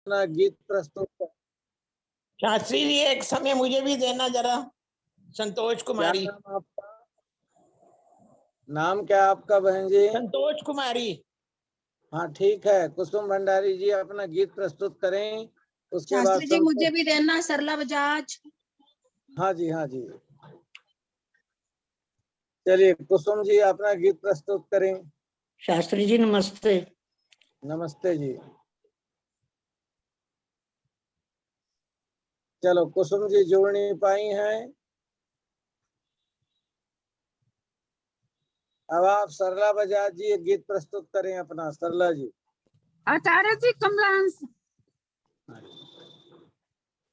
अपना गीत प्रस्तुत करें। शास्त्री जी एक समय मुझे भी देना जरा। संतोष कुमारी। क्या नाम आपका? नाम क्या आपका बहन जी? संतोष कुमारी। हाँ ठीक है, कुसुम भंडारी जी अपना गीत प्रस्तुत करें। उसके बाद शास्त्री जी मुझे भी देना, सरला बजाज। हाँ जी हाँ जी। चलिए कुसुम जी अपना गीत प्रस्तुत करें। शास्त्री जी नमस्ते। नमस्ते जी। चलो कुसुम जी जोड़ नहीं पाई हैं। अब आप सरला बजाज जी एक गीत प्रस्तुत करें अपना। सरला जी। आचार्य जी कमलांश।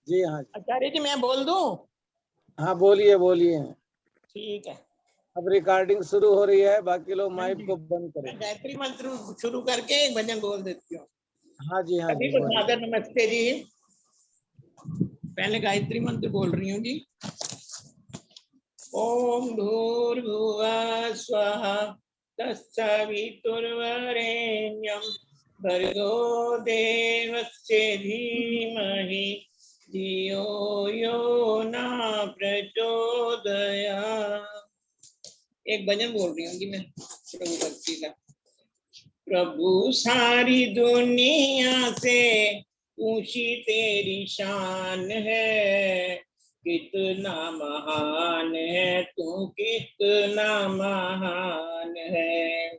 जी हाँ जी। आचार्य जी मैं बोल दूं? हाँ बोलिए बोलिए। ठीक है। अब रिकॉर्डिंग शुरू हो रही है, बाकी लोग माइक को बंद मैं करें। गायत्री मंत्र शुरू करके एक भजन बोल देती हूँ। हाँ जी हाँ सभी जी को बोलिए। सादर नमस्ते जी। पहले गायत्री मंत्र बोल रही हूँ जी। ओम भूर्भुवः स्वः तत्सवितुर्वरेण्यं भर्गो देवस्य धीमहि धियो यो न प्रचोदयात्। एक भजन बोल रही हूँ मैं प्रभु भक्ति का। प्रभु सारी दुनिया से ऊंची तेरी शान है, कितना महान है तू, कितना महान है।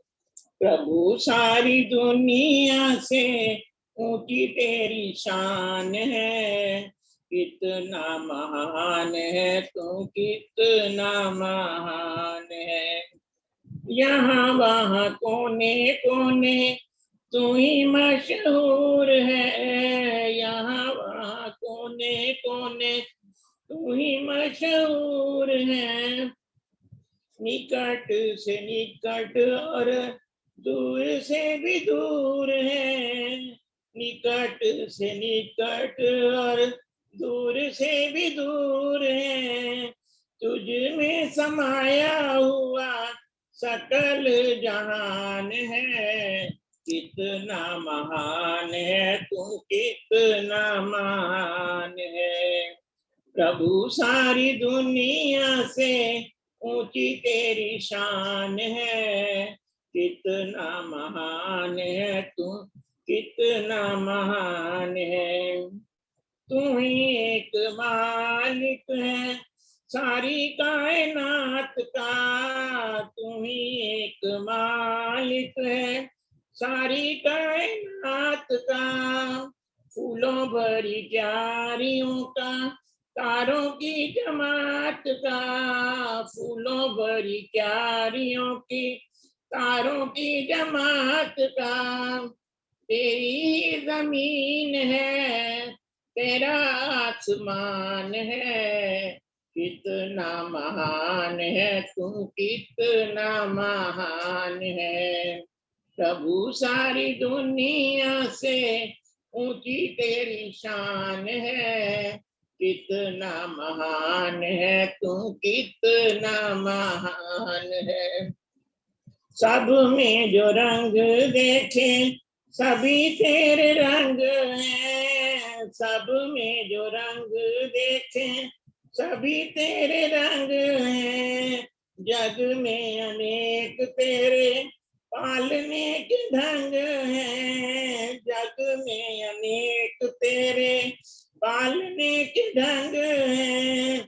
प्रभु सारी दुनिया से ऊंची तेरी शान है, कितना महान है तू, कितना महान है। यहाँ वहाँ कोने कोने तू ही मशहूर है, यहाँ वहाँ कोने कोने तू ही मशहूर है। निकट से निकट और दूर से भी दूर है, निकट से निकट और दूर से भी दूर है। तुझ में समाया हुआ सकल जहान है, कितना महान है तू, कितना महान है। प्रभु सारी दुनिया से ऊंची तेरी शान है, कितना महान है तू, कितना महान है। तू ही एक मालिक है सारी कायनात का, तू ही एक मालिक है सारी कायनात का। फूलों भरी क्यारियों का, तारों की जमात का, फूलों भरी क्यारियों की, तारों की जमात का। तेरी जमीन है, तेरा आसमान है, कितना महान है तू, कितना महान है। प्रभु सारी दुनिया से ऊंची तेरी शान है, कितना महान है तू, कितना महान है। सब में जो रंग देखे सभी तेरे रंग हैं, सब में जो रंग देखे सभी तेरे रंग हैं। जग में अनेक तेरे पालने के ढंग हैं, जग में अनेक तेरे पालने के ढंग हैं।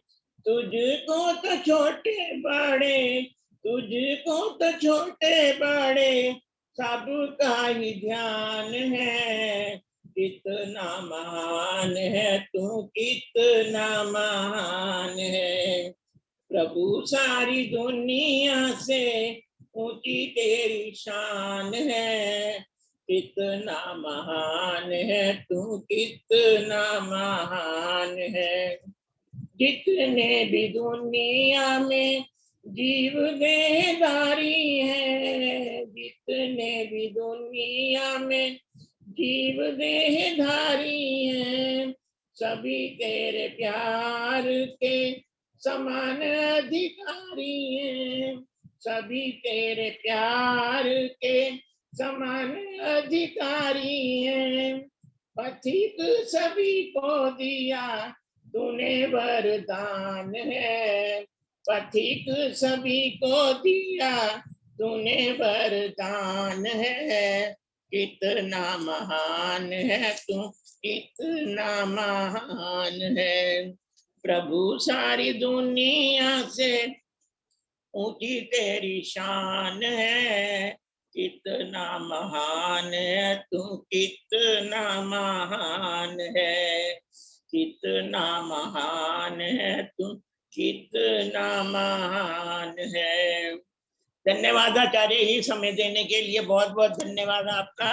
तुझको तो छोटे बड़े, तुझको तो छोटे बड़े सबका ही ध्यान है, कितना महान है तू, कितना महान है। प्रभु सारी दुनिया से ऊंची तेरी शान है, कितना महान है तू, कितना महान है। जितने भी दुनिया में जीव देहधारी है, जितने भी दुनिया में जीव देहधारी है, सभी तेरे प्यार के समान अधिकारी हैं, सभी तेरे प्यार के समान अधिकारी हैं। पथिक सभी को दिया तूने वरदान है, पथिक सभी को दिया तूने वरदान है, कितना महान है तू, कितना महान है। प्रभु सारी दुनिया से ऊंची तेरी शान है, कितना महान है तू, कितना महान है, कितना महान है तू, कितना महान है। धन्यवाद आचार्य, ही समय देने के लिए बहुत बहुत धन्यवाद आपका।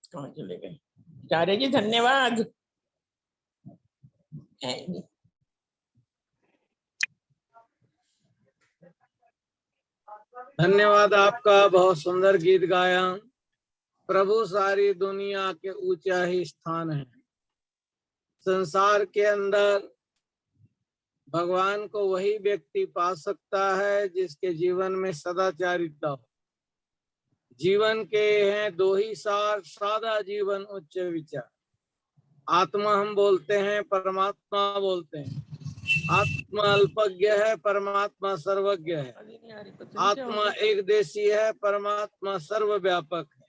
कहाँ चले गए आचार्य जी? धन्यवाद। धन्यवाद आपका, बहुत सुंदर गीत गाया। प्रभु सारी दुनिया के ऊंचा ही स्थान है। संसार के अंदर भगवान को वही व्यक्ति पा सकता है जिसके जीवन में सदाचारिता हो। जीवन के हैं दो ही सार, सादा जीवन उच्च विचार। आत्मा हम बोलते हैं, परमात्मा बोलते हैं। आत्मा अल्पज्ञ है, परमात्मा सर्वज्ञ है। आत्मा एक देशी है, परमात्मा सर्वव्यापक है।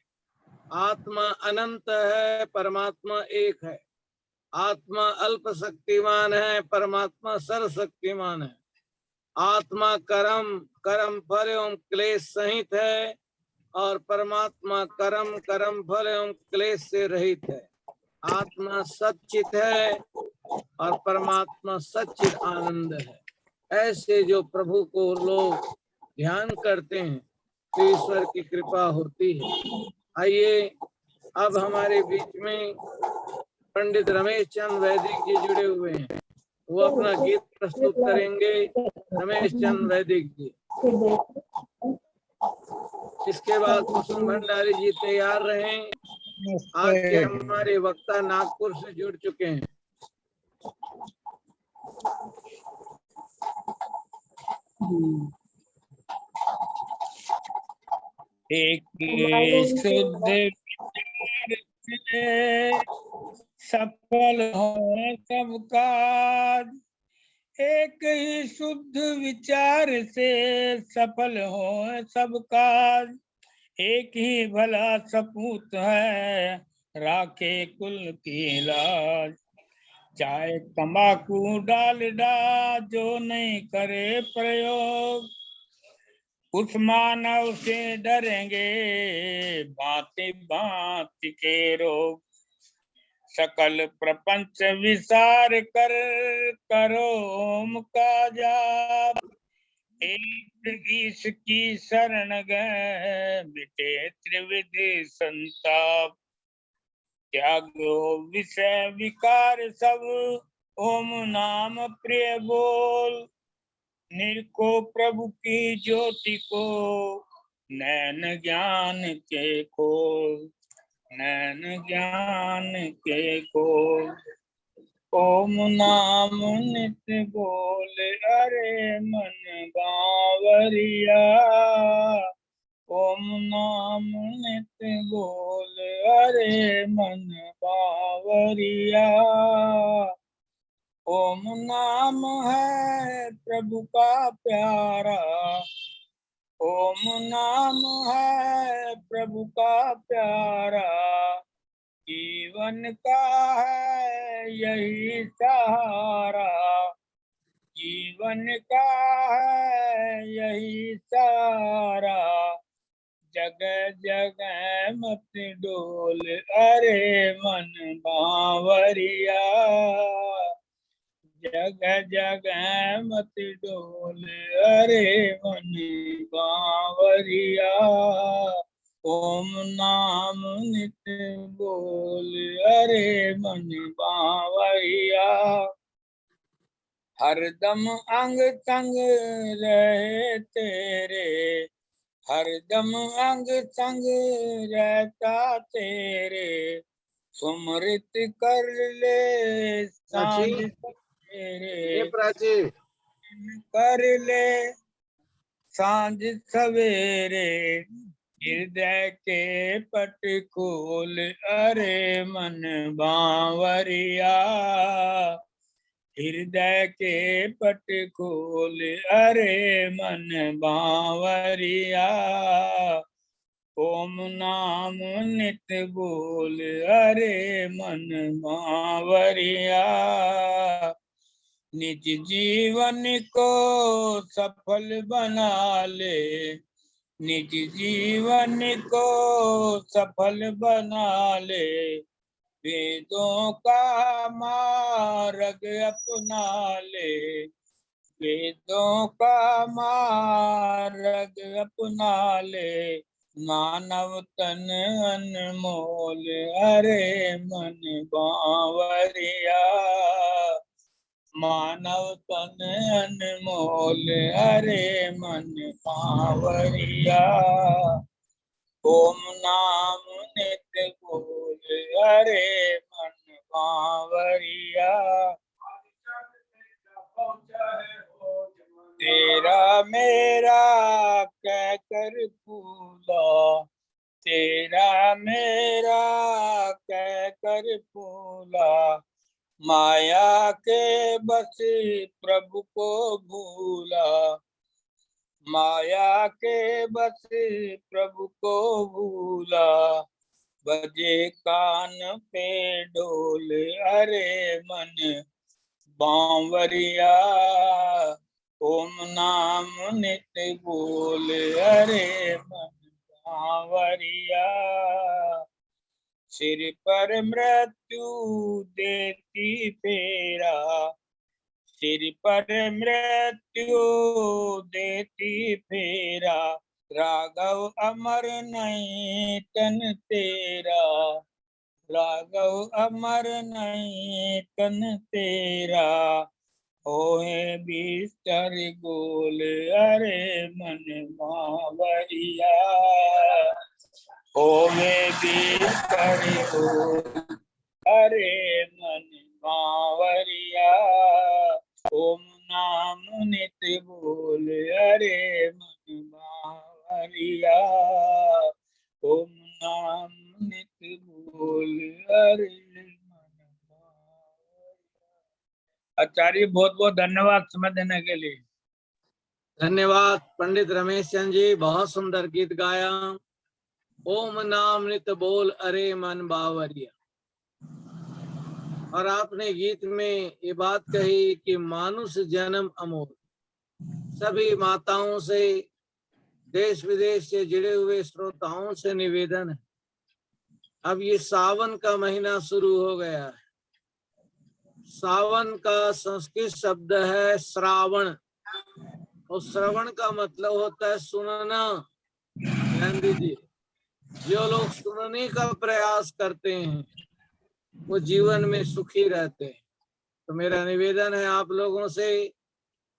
आत्मा अनंत है, परमात्मा एक है। आत्मा अल्प शक्तिमान है, परमात्मा सर्वशक्तिमान है। आत्मा कर्म फल एवं क्लेश सहित है और परमात्मा कर्म फल एवं क्लेश से रहित है। आत्मा सच्चित है और परमात्मा सच्चित आनंद है। ऐसे जो प्रभु को लोग ध्यान करते हैं तो ईश्वर की कृपा होती है। आइए, अब हमारे बीच में पंडित रमेश चंद वैदिक जी जुड़े हुए हैं, वो अपना गीत प्रस्तुत करेंगे। रमेश चंद वैदिक जी। इसके बाद कुसुम भंडारी जी तैयार रहें। आज के हमारे वक्ता नागपुर से जुड़ चुके हैं। एक शुद्ध सफल हो सब काज, एक ही शुद्ध विचार से सफल हो सब काज। एक ही भला सपूत है राखे कुल की लाज, चाहे तंबाकू डालडा जो नहीं करे प्रयोग, उस मानव से डरेंगे भांति भांति के रोग। सकल प्रपंच विसार कर करो ओम का जाप, एक ईश की शरण गए मिटे त्रिविधि संताप। त्यागो विषय विकार सब ओम नाम प्रिय बोल, निरखो प्रभु की ज्योति को नैन ज्ञान के खोल, नैन ज्ञान के खोल। ओम नाम नित्य बोल अरे मन बावरिया, ओम नाम नित्य बोल अरे मन बावरिया। ओम नाम है प्रभु का प्यारा, ओम नाम है प्रभु का प्यारा। जीवन का है यही सहारा, जीवन का है यही सहारा। जगह जगह मत डोल अरे मन बावरिया, जगह जगह मत डोल अरे मन बावरिया। ओम नाम नित्य बोल अरे मन बावरिया। हरदम अंग संग रहे तेरे, हरदम अंग संग रहता तेरे। सुमृत कर ले सांझ ये तेरे, प्राची कर ले सांझ सवेरे, हृदय के पट खोल अरे मन बावरिया, हृदय के पट खोल अरे मन बावरिया, ओम नाम नित बोल अरे मन बावरिया, निज जीवन को सफल बना ले, निज जीवन को सफल बना ले, वेदों का मार्ग अपना ले, वेदों का मार्ग अपना ले, मानव तन अनमोल अरे मन बावरिया, मानव तन अनमोल अरे मन बावरिया, ओम नाम नित बोल अरे मन बावरिया, तेरा मेरा कह कर फूला, तेरा मेरा कह कर फूला, माया के बस प्रभु को भूला, माया के बस प्रभु को भूला, बजे कान पे ढोल अरे मन बावरिया, ओम नाम नित बोल अरे मन बावरिया, सिर पर मृत्यु देती फेरा, सिर पर मृत्यु देती फेरा, राघव अमर नहीं तन तेरा, राघव अमर नहीं तन तेरा, होए बिस्तर गोल अरे मन बावरिया, होए बिस्तर गोल अरे मन बावरिया, ओम नाम नित बोल अरे मन बावरिया, ओम नाम नित बोल अरे मन बावरिया। आचार्य बहुत बहुत धन्यवाद समय देने के लिए। धन्यवाद पंडित रमेश चंद जी, बहुत सुंदर गीत गाया। ओम नाम नित बोल अरे मन बावरिया। और आपने गीत में ये बात कही कि मानुष जन्म अमोल। सभी माताओं से, देश विदेश से जुड़े हुए श्रोताओं से निवेदन है, अब ये सावन का महीना शुरू हो गया है। सावन का संस्कृत शब्द है श्रावण, और श्रवण का मतलब होता है सुनना। ध्यान दीजिए, जो लोग सुनने का प्रयास करते हैं वो जीवन में सुखी रहते हैं। तो मेरा निवेदन है आप लोगों से,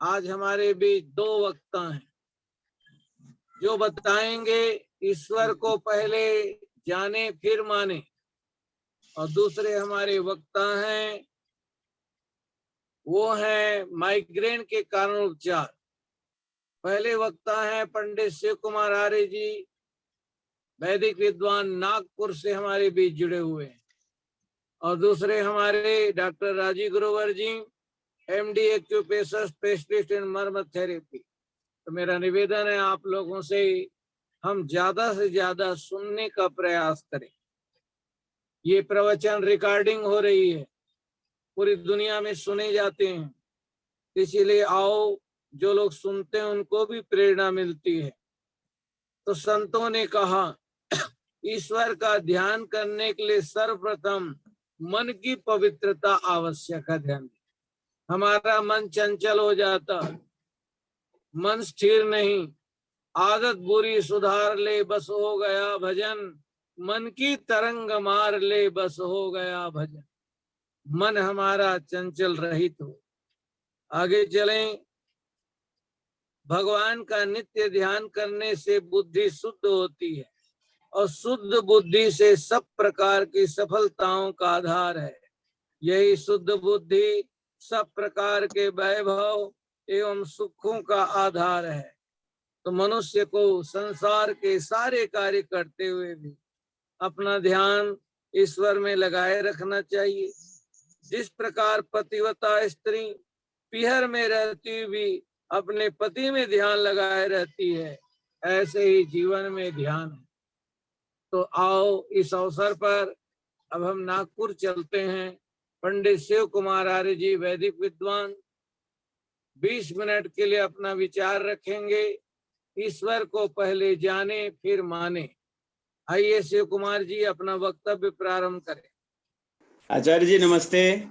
आज हमारे बीच दो वक्ता हैं जो बताएंगे ईश्वर को पहले जाने फिर माने, और दूसरे हमारे वक्ता हैं वो है माइग्रेन के कारण उपचार। पहले वक्ता हैं पंडित शिव कुमार आर्य जी, वैदिक विद्वान, नागपुर से हमारे बीच जुड़े हुए हैं। और दूसरे हमारे doctor Rajiv Grover ji, MD acupressure specialist in marma therapy. तो मेरा निवेदन है आप लोगों से, हम ज्यादा से ज्यादा सुनने का प्रयास करें। ये प्रवचन रिकॉर्डिंग हो रही है, पूरी दुनिया में सुने जाते हैं, इसीलिए आओ, जो लोग सुनते हैं उनको भी प्रेरणा मिलती है। तो संतों ने कहा ईश्वर का ध्यान करने के लिए सर्वप्रथम मन की पवित्रता आवश्यक है। ध्यान, हमारा मन चंचल हो जाता, मन स्थिर नहीं, आदत बुरी सुधार ले बस हो गया भजन, मन की तरंग मार ले बस हो गया भजन। मन हमारा चंचल रहित हो, आगे चलें। भगवान का नित्य ध्यान करने से बुद्धि शुद्ध होती है, और शुद्ध बुद्धि से सब प्रकार की सफलताओं का आधार है। यही शुद्ध बुद्धि सब प्रकार के वैभव एवं सुखों का आधार है। तो मनुष्य को संसार के सारे कार्य करते हुए भी अपना ध्यान ईश्वर में लगाए रखना चाहिए। जिस प्रकार पतिव्रता स्त्री पीहर में रहती भी अपने पति में ध्यान लगाए रहती है, ऐसे ही जीवन में ध्यान है। तो आओ इस अवसर पर अब हम नागपुर चलते हैं। पंडित शिव कुमार आर्य जी वैदिक विद्वान 20 मिनट के लिए अपना विचार रखेंगे। ईश्वर को पहले जाने फिर माने। आइए शिव कुमार जी अपना वक्तव्य प्रारंभ करें। आचार्य जी नमस्ते।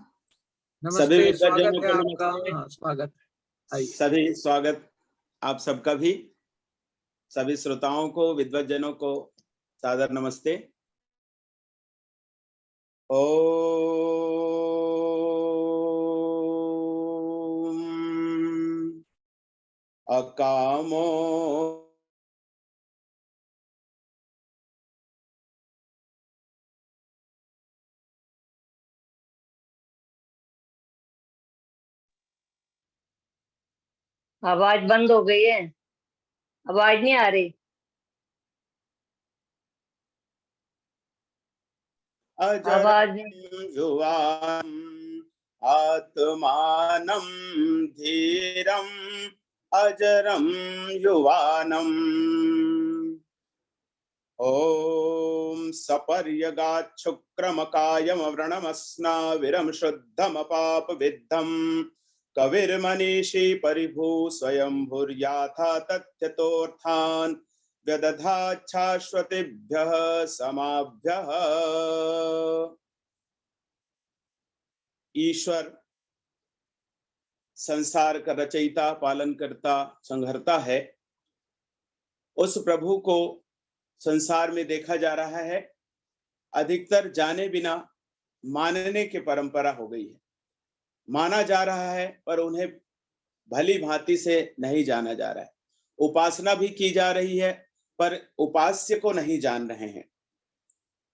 सभी नमस्ते, स्वागत विद्वजनों है को आपका। नमस्ते। हाँ, स्वागत है। आइए। सभी स्वागत आप सबका भी। सभी श्रोताओं को, विद्वजनों को सादर नमस्ते। ओम अकामो आवाज बंद हो गई है, आवाज नहीं आ रही। आवाज अजरं युवाम् आत्मानं धीरम् अजरं युवानम्। ॐ सपर्यगाच्छुक्रमकायमव्रणमस्नाविरं शुद्धमपापविद्धं कविर्मनीषी परिभू स्वयंभूर्याथा तथ्यतोऽर्थान् व्यदधाच्छाश्वतेभ्यः समाभ्यः। ईश्वर संसार का रचयिता, पालन करता, संहरता है। उस प्रभु को संसार में देखा जा रहा है। अधिकतर जाने बिना मानने की परंपरा हो गई है। माना जा रहा है पर उन्हें भली भांति से नहीं जाना जा रहा है। उपासना भी की जा रही है पर उपास्य को नहीं जान रहे हैं।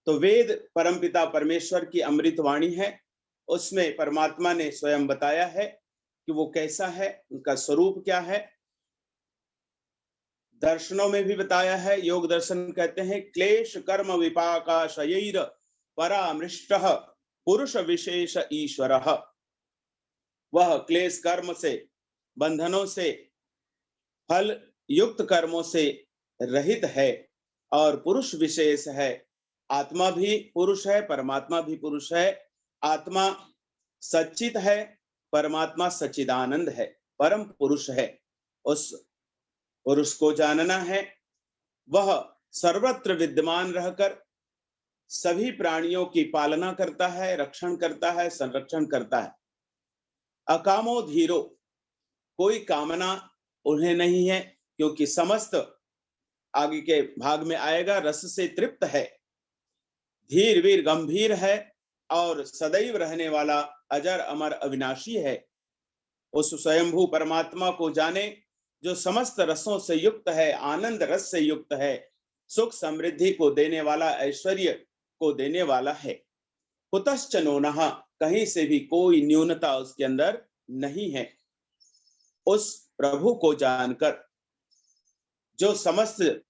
तो वेद परमपिता परमेश्वर की अमृतवाणी है, उसमें परमात्मा ने स्वयं बताया है कि वो कैसा है, उनका स्वरूप क्या है। दर्शनों में भी बताया है। योग दर्शन कहते हैं क्लेश कर्म विपाकाशयैर परामृष्टः पुरुष विशेष ईश्वरः। वह क्लेश कर्म से, बंधनों से, फल युक्त कर्मों से रहित है और पुरुष विशेष है। आत्मा भी पुरुष है, परमात्मा भी पुरुष है। आत्मा सच्चित है, परमात्मा सच्चिदानंद है, परम पुरुष है। उस पुरुष को जानना है। वह सर्वत्र विद्यमान रहकर सभी प्राणियों की पालना करता है, रक्षण करता है, संरक्षण करता है। अकामो धीरो, कोई कामना उन्हें नहीं है, क्योंकि समस्त आगे के भाग में आएगा रस से तृप्त है। धीर वीर गंभीर है और सदैव रहने वाला अजर अमर अविनाशी है। उस स्वयंभू परमात्मा को जाने जो समस्त रसों से युक्त है, आनंद रस से युक्त है, सुख समृद्धि को देने वाला, ऐश्वर्य को देने वाला है। कुतश्च नोनः, कहीं से भी कोई न्यूनता उसके अंदर नहीं है। उस प्रभु को जानकर जो समस्त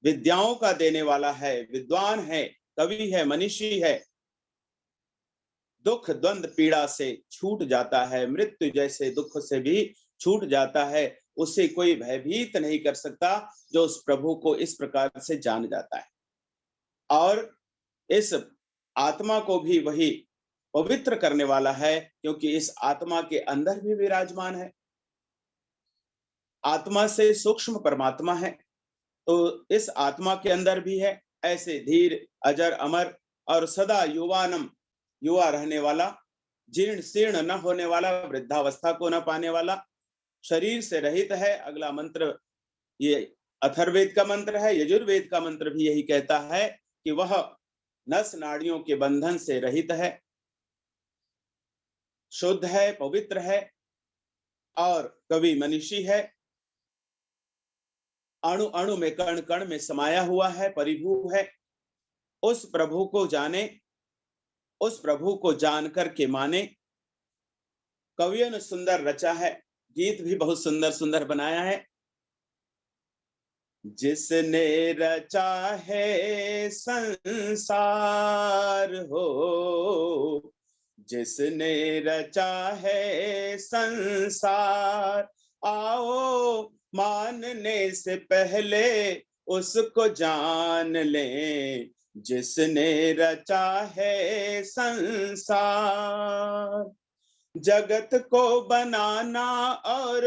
विद्याओं का देने वाला है, विद्वान है, कवि है, मनीषी है, दुख द्वंद पीड़ा से छूट जाता है, मृत्यु जैसे दुख से भी छूट जाता है, उसे कोई भयभीत नहीं कर सकता जो उस प्रभु को इस प्रकार से जान जाता है। और इस आत्मा को भी वही पवित्र करने वाला है, क्योंकि इस आत्मा के अंदर भी विराजमान है। आत्मा से सूक्ष्म परमात्मा है, तो इस आत्मा के अंदर भी है। ऐसे धीर अजर अमर और सदा युवानम, युवा रहने वाला, जीर्ण शीर्ण न होने वाला, वृद्धावस्था को न पाने वाला, शरीर से रहित है। अगला मंत्र ये अथर्ववेद का मंत्र है। यजुर्वेद का मंत्र भी यही कहता है कि वह नस नाड़ियों के बंधन से रहित है, शुद्ध है, पवित्र है और कवि मनीषी है। अणु अणु में, कण कण में समाया हुआ है, परिभू है। उस प्रभु को जाने, उस प्रभु को जान करके माने। कवियों ने सुंदर रचा है। गीत भी बहुत सुंदर सुंदर बनाया है। जिसने रचा है संसार हो, जिसने रचा है संसार, आओ मानने से पहले उसको जान लें। जिसने रचा है संसार, जगत को बनाना और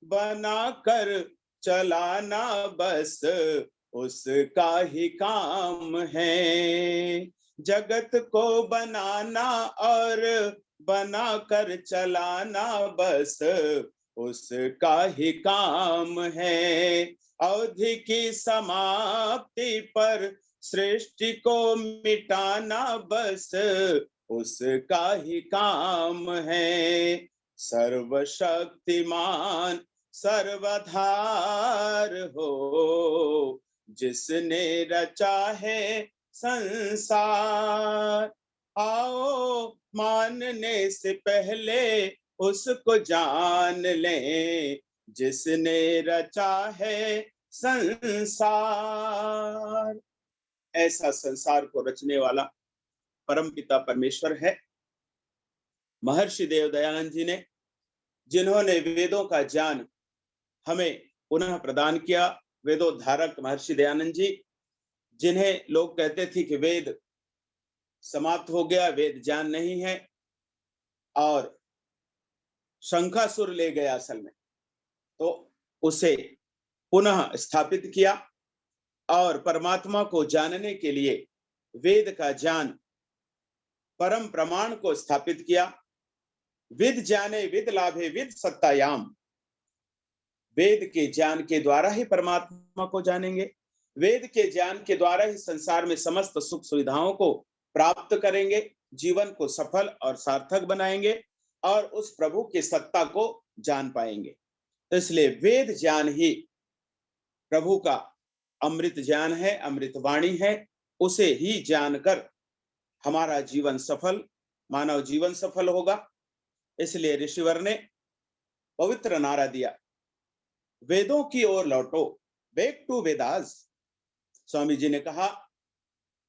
बनाकर चलाना बस उसका ही काम है। जगत को बनाना और बनाकर चलाना बस उसका ही काम है। अवधि की समाप्ति पर सृष्टि को मिटाना बस उसका ही काम है। सर्वशक्तिमान सर्वधार हो, जिसने रचा है संसार, आओ मानने से पहले उसको जान लें। जिसने रचा है संसार, ऐसा संसार को रचने वाला परमपिता परमेश्वर है। महर्षि देव दयानंद जी ने, जिन्होंने वेदों का ज्ञान हमें पुनः प्रदान किया, वेदोद्धारक महर्षि दयानंद जी, जिन्हें लोग कहते थे कि वेद समाप्त हो गया, वेद ज्ञान नहीं है, और शंखासुर ले गया असल में, तो उसे पुनः स्थापित किया और परमात्मा को जानने के लिए वेद का ज्ञान, परम प्रमाण को स्थापित किया। विद जाने विद लाभे विद सत्तायाम, वेद के ज्ञान के द्वारा ही परमात्मा को जानेंगे, वेद के ज्ञान के द्वारा ही संसार में समस्त सुख सुविधाओं को प्राप्त करेंगे, जीवन को सफल और सार्थक बनाएंगे और उस प्रभु की सत्ता को जान पाएंगे। तो इसलिए वेद ज्ञान ही प्रभु का अमृत ज्ञान है, अमृत वाणी है। उसे ही जानकर हमारा जीवन सफल, मानव जीवन सफल होगा। इसलिए ऋषिवर ने पवित्र नारा दिया, वेदों की ओर लौटो, बैक टू वेदास। स्वामी जी ने कहा,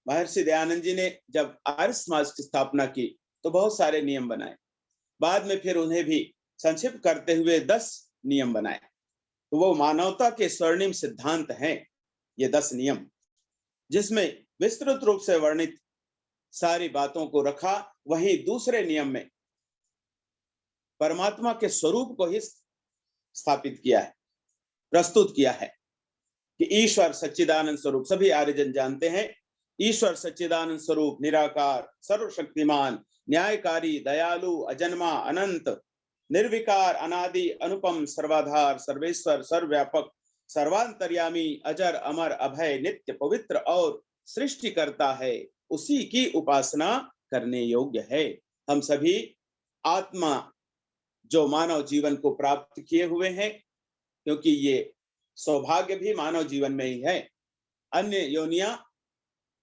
महर्षि दयानंद जी ने जब आर्य समाज की स्थापना की तो बहुत सारे नियम बनाए, बाद में फिर उन्हें भी संक्षिप्त करते हुए 10 नियम बनाए। तो वो मानवता के स्वर्णिम सिद्धांत हैं ये 10 नियम, जिसमें विस्तृत रूप से वर्णित सारी बातों को रखा। वहीं दूसरे नियम में परमात्मा के स्वरूप को ही स्थापित किया है, प्रस्तुत किया है कि ईश्वर सच्चिदानंद स्वरूप, सभी आर्यजन जानते हैं, ईश्वर सच्चिदानंद स्वरूप, निराकार, सर्वशक्तिमान, न्यायकारी, दयालु, अजन्मा, अनंत, निर्विकार, अनादि, अनुपम, सर्वाधार, सर्वेश्वर, सर्वव्यापक, सर्वांतर्यामी, अजर, अमर, अभय, नित्य, पवित्र और सृष्टि करता है। उसी की उपासना करने योग्य है। हम सभी आत्मा जो मानव जीवन को प्राप्त किए हुए हैं, क्योंकि ये सौभाग्य भी मानव जीवन में ही है। अन्य योनियां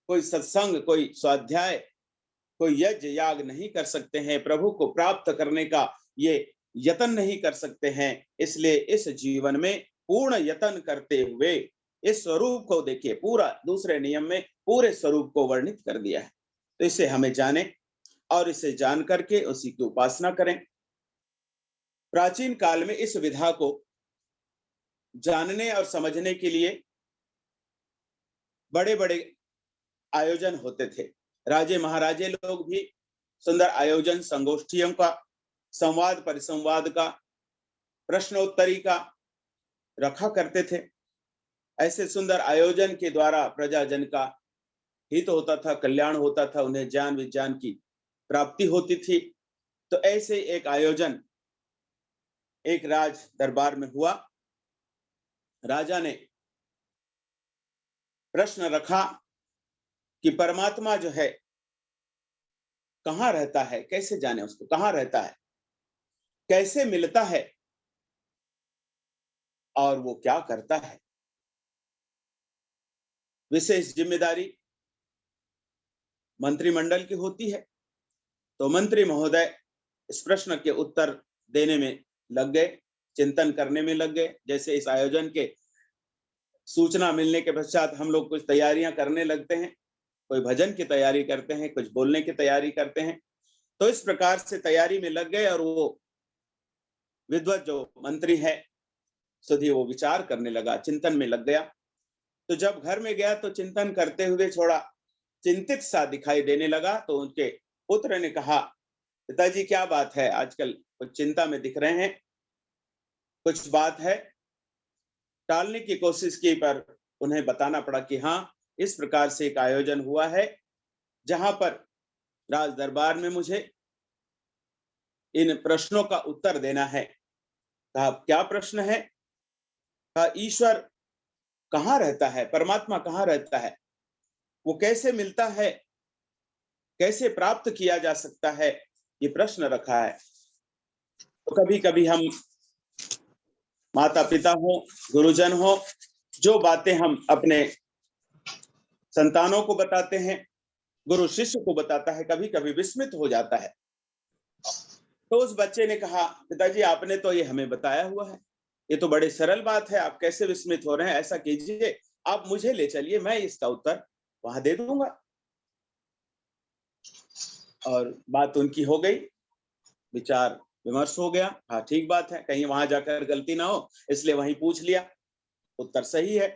कोई सत्संग, कोई स्वाध्याय, कोई यज्ञ याग नहीं कर सकते हैं, प्रभु को प्राप्त करने का ये यत्न नहीं कर सकते हैं। इसलिए इस जीवन में पूर्ण यत्न करते हुए इस स्वरूप को देखिए, पूरा दूसरे नियम में पूरे स्वरूप को वर्णित कर दिया है। तो इसे हमें जाने और इसे जान करके उसी की उपासना करें। प्राचीन काल में इस विधा को जानने और समझने के लिए बड़े बड़े आयोजन होते थे। राजे महाराजे लोग भी सुंदर आयोजन, संगोष्ठियों का, संवाद परिसंवाद का, प्रश्नोत्तरी का रखा करते थे। ऐसे सुंदर आयोजन के द्वारा प्रजाजन का हित होता था, कल्याण होता था, उन्हें ज्ञान विज्ञान की प्राप्ति होती थी। तो ऐसे एक आयोजन एक राज दरबार में हुआ। राजा ने प्रश्न रखा कि परमात्मा जो है कहाँ रहता है, कैसे जाने उसको, कहाँ रहता है, कैसे मिलता है और वो क्या करता है। विशेष जिम्मेदारी मंत्रिमंडल की होती है। तो मंत्री महोदय इस प्रश्न के उत्तर देने में लग गए, चिंतन करने में लग गए। जैसे इस आयोजन के सूचना मिलने के पश्चात हम लोग कुछ तैयारियां करने लगते हैं, कोई भजन की तैयारी करते हैं, कुछ बोलने की तैयारी करते हैं। तो इस प्रकार से तैयारी में लग गए और वो विद्वत जो मंत्री है सुधी वो विचार करने लगा, चिंतन में लग गया। तो जब घर में गया तो चिंतन करते हुए थोड़ा चिंतित सा दिखाई देने लगा। तो उनके पुत्र ने कहा, पिताजी क्या बात है, आजकल कुछ चिंता में दिख रहे हैं, कुछ बात है? टालने की कोशिश की पर उन्हें बताना पड़ा कि हाँ, इस प्रकार से एक आयोजन हुआ है जहां पर राज दरबार में मुझे इन प्रश्नों का उत्तर देना है। कहा क्या प्रश्न है? कहा ईश्वर कहाँ रहता है, परमात्मा कहाँ रहता है, वो कैसे मिलता है, कैसे प्राप्त किया जा सकता है, ये प्रश्न रखा है। तो कभी कभी हम माता पिता हो, गुरुजन हो, जो बातें हम अपने संतानों को बताते हैं, गुरु शिष्य को बताता है, कभी कभी विस्मित हो जाता है। तो उस बच्चे ने कहा, पिताजी आपने तो ये हमें बताया हुआ है, ये तो बड़ी सरल बात है, आप कैसे विस्मित हो रहे हैं? ऐसा कीजिए, आप मुझे ले चलिए, मैं इसका उत्तर वहां दे दूंगा। और बात उनकी हो गई, विचार विमर्श हो गया। हाँ ठीक बात है, कहीं वहां जाकर गलती ना हो, इसलिए वहीं पूछ लिया, उत्तर सही है।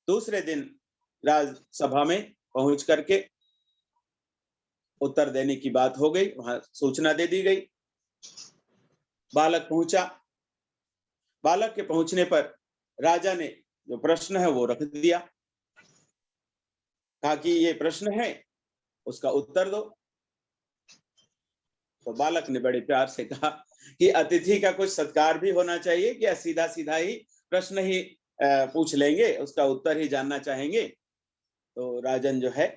दूसरे दिन राजसभा में पहुंच करके उत्तर देने की बात हो गई, वहां सूचना दे दी गई। बालक पहुंचा, बालक के पहुंचने पर राजा ने जो प्रश्न है वो रख दिया, कहा कि ये प्रश्न है, उसका उत्तर दो। तो बालक ने बड़े प्यार से कहा कि अतिथि का कुछ सत्कार भी होना चाहिए, क्या सीधा सीधा ही प्रश्न ही पूछ लेंगे, उसका उत्तर ही जानना चाहेंगे? तो राजन जो है,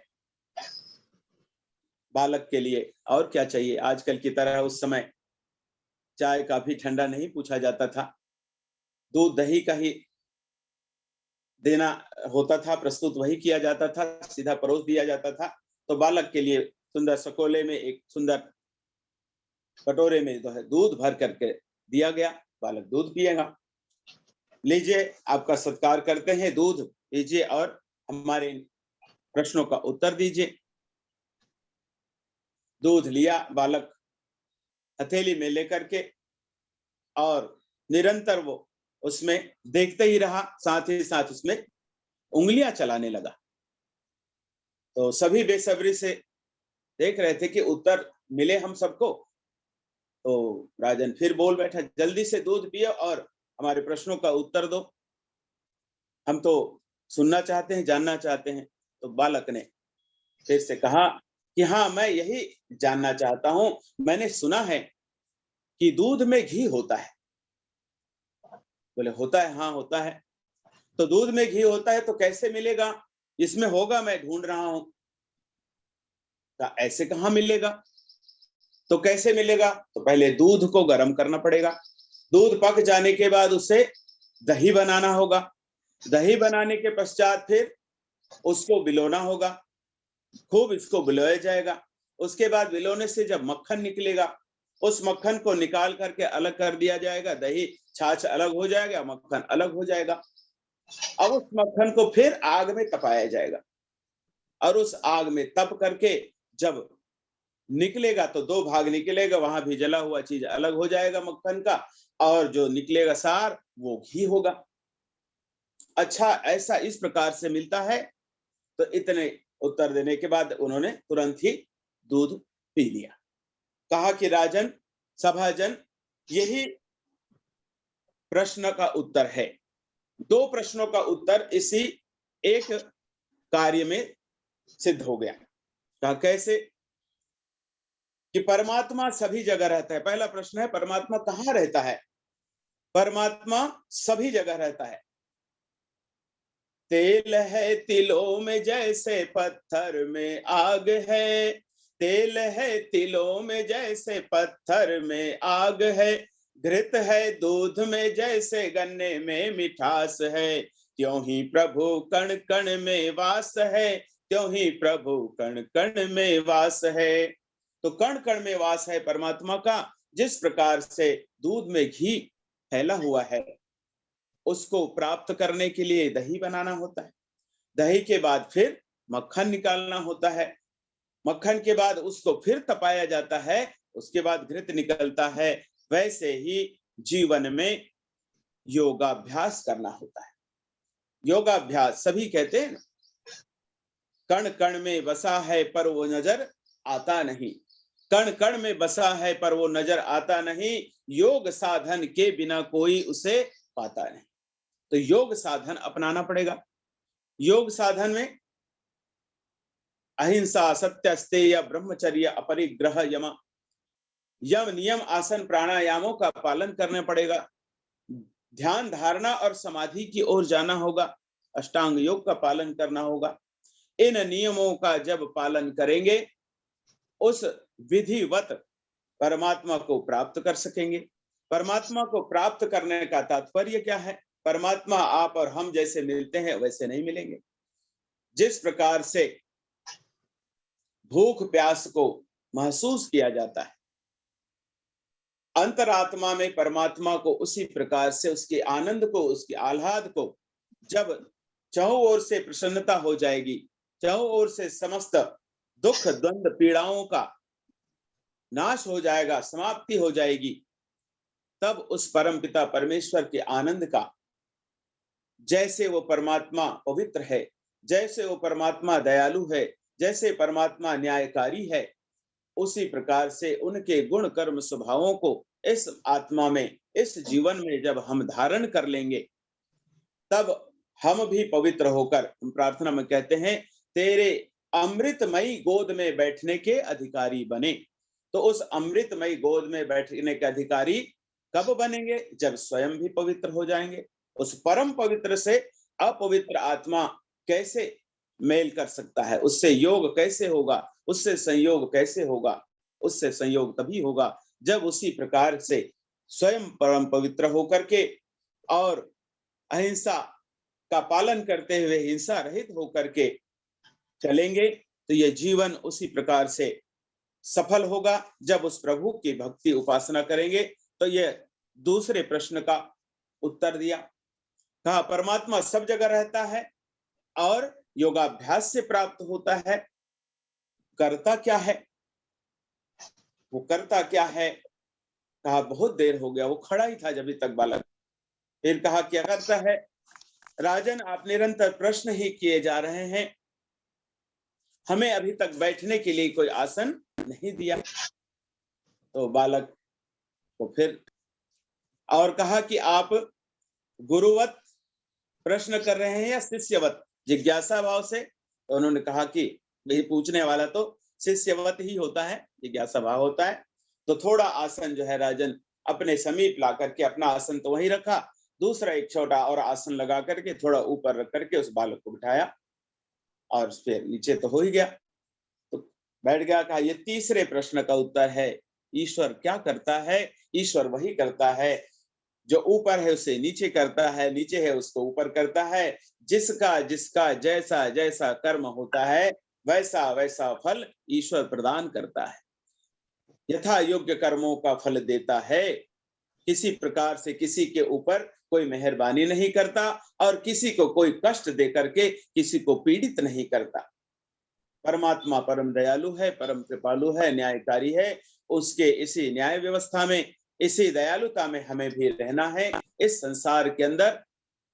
बालक के लिए और क्या चाहिए, आजकल की तरह उस समय चाय काफी ठंडा नहीं पूछा जाता था, दूध दही का ही देना होता था, प्रस्तुत वही किया जाता था, सीधा परोस दिया जाता था। तो बालक के लिए सुंदर सकोले में एक सुंदर कटोरे में जो है दूध भर करके दिया गया, बालक दूध पिएगा। लीजिए, आपका सत्कार करते हैं, दूध लीजिए और हमारे प्रश्नों का उत्तर दीजिए। दूध लिया बालक हथेली में लेकर के और निरंतर वो उसमें देखते ही रहा, साथ ही साथ उसमें उंगलियां चलाने लगा। तो सभी बेसब्री से देख रहे थे कि उत्तर मिले हम सबको। तो राजन फिर बोल बैठा, जल्दी से दूध पियो और हमारे प्रश्नों का उत्तर दो, हम तो सुनना चाहते हैं, जानना चाहते हैं। तो बालक ने फिर से कहा कि हाँ, मैं यही जानना चाहता हूं, मैंने सुना है कि दूध में घी होता है। बोले होता है? हाँ होता है। तो दूध में घी होता है तो कैसे मिलेगा? इसमें होगा, मैं ढूंढ रहा हूं। ऐसे कहाँ मिलेगा? तो कैसे मिलेगा? तो पहले दूध को गर्म करना पड़ेगा, दूध पक जाने के बाद उसे दही बनाना होगा, दही बनाने के पश्चात फिर उसको बिलोना होगा, खूब इसको बिलोया जाएगा। उसके बाद बिलोने से जब मक्खन निकलेगा, उस मक्खन को निकाल करके अलग कर दिया जाएगा, दही छाछ अलग हो जाएगा, मक्खन अलग हो जाएगा। अब उस मक्खन को फिर आग में तपाया जाएगा और उस आग में तप करके जब निकलेगा तो दो भाग निकलेगा, वहां भी जला हुआ चीज अलग हो जाएगा मक्खन का, और जो निकलेगा सार वो घी होगा। अच्छा, ऐसा इस प्रकार से मिलता है। तो इतने उत्तर देने के बाद उन्होंने तुरंत ही दूध पी लिया। कहा कि राजन, सभाजन, यही प्रश्न का उत्तर है। दो प्रश्नों का उत्तर इसी एक कार्य में सिद्ध हो गया। कहा कैसे? कि परमात्मा सभी जगह रहता है। पहला प्रश्न है, परमात्मा कहाँ रहता है? परमात्मा सभी जगह रहता है। तेल है तिलों में जैसे पत्थर में आग है, तेल है तिलों में जैसे पत्थर में आग है, घृत है दूध में जैसे गन्ने में मिठास है, त्यों ही प्रभु कण कण में वास है, त्यों ही प्रभु कण कण में वास है। तो कण कण में वास है परमात्मा का। जिस प्रकार से दूध में घी फैला हुआ है, उसको प्राप्त करने के लिए दही बनाना होता है। दही के बाद फिर मक्खन निकालना होता है। मक्खन के बाद उसको फिर तपाया जाता है, उसके बाद घृत निकलता है। वैसे ही जीवन में योगाभ्यास करना होता है। योगाभ्यास सभी कहते हैं ना, कण कण में बसा है पर वो नजर आता नहीं। कण कण में बसा है पर वो नजर आता नहीं। योग साधन के बिना कोई उसे पाता नहीं। तो योग साधन अपनाना पड़ेगा। योग साधन में अहिंसा, सत्य, स्तेय, ब्रह्मचर्य, अपरिग्रह, यम नियम, आसन, प्राणायामों का पालन करना पड़ेगा। ध्यान, धारणा और समाधि की ओर जाना होगा। अष्टांग योग का पालन करना होगा। इन नियमों का जब पालन करेंगे, उस विधिवत परमात्मा को प्राप्त कर सकेंगे। परमात्मा को प्राप्त करने का तात्पर्य क्या है? परमात्मा आप और हम जैसे मिलते हैं वैसे नहीं मिलेंगे। जिस प्रकार से भूख प्यास को महसूस किया जाता है, अंतरात्मा में परमात्मा को उसी प्रकार से उसके आनंद को, उसके आह्लाद को जब चारों ओर से प्रसन्नता हो जाएगी, चारों ओर से समस्त दुख, द्वंद, पीड़ाओं का नाश हो जाएगा, समाप्ति हो जाएगी, तब उस परमपिता परमेश्वर के आनंद का, जैसे वो परमात्मा पवित्र है, जैसे वो परमात्मा दयालु है, जैसे परमात्मा न्यायकारी है, उसी प्रकार से उनके गुण कर्म स्वभावों को इस आत्मा में, इस जीवन में जब हम धारण कर लेंगे, तब हम भी पवित्र होकर, हम प्रार्थना में कहते हैं, तेरे अमृतमयी गोद में बैठने के अधिकारी बने। तो उस अमृतमयी गोद में बैठने के अधिकारी कब बनेंगे? जब स्वयं भी पवित्र हो जाएंगे। उस परम पवित्र से अपवित्र आत्मा कैसे मेल कर सकता है? उससे योग कैसे होगा? उससे संयोग कैसे होगा? उससे संयोग तभी होगा जब उसी प्रकार से स्वयं परम पवित्र होकर के और अहिंसा का पालन करते हुए हिंसा रहित होकर के चलेंगे, तो यह जीवन उसी प्रकार से सफल होगा। जब उस प्रभु की भक्ति उपासना करेंगे, तो यह दूसरे प्रश्न का उत्तर दिया। कहा परमात्मा सब जगह रहता है और योगाभ्यास से प्राप्त होता है। करता क्या है? वो करता क्या है? कहा बहुत देर हो गया, वो खड़ा ही था जब तक बालक। फिर कहा क्या करता है? राजन, आप निरंतर प्रश्न ही किए जा रहे हैं, हमें अभी तक बैठने के लिए कोई आसन नहीं दिया। तो बालक को फिर और कहा कि आप गुरुवत प्रश्न कर रहे हैं या शिष्यवत, जिज्ञासा भाव से? तो उन्होंने कहा कि भाई पूछने वाला तो शिष्यवत ही होता है, जिज्ञासा भाव होता है। तो थोड़ा आसन जो है राजन अपने समीप ला करके, अपना आसन तो वहीं रखा, दूसरा एक छोटा और आसन लगा करके थोड़ा ऊपर रख करके उस बालक को बिठाया और फिर नीचे तो हो ही गया, तो बैठ गया। कहा ये तीसरे प्रश्न का उत्तर है। ईश्वर क्या करता है? ईश्वर वही करता है जो ऊपर है उसे नीचे करता है, नीचे है उसको ऊपर करता है। जिसका जिसका जैसा जैसा कर्म होता है, वैसा वैसा फल ईश्वर प्रदान करता है। यथा योग्य कर्मों का फल देता है। किसी प्रकार से किसी के ऊपर कोई मेहरबानी नहीं करता और किसी को कोई कष्ट दे करके किसी को पीड़ित नहीं करता। परमात्मा परम दयालु है, परम कृपालु है, न्यायकारी है। उसके इसी न्याय व्यवस्था में, इसी दयालुता में हमें भी रहना है इस संसार के अंदर,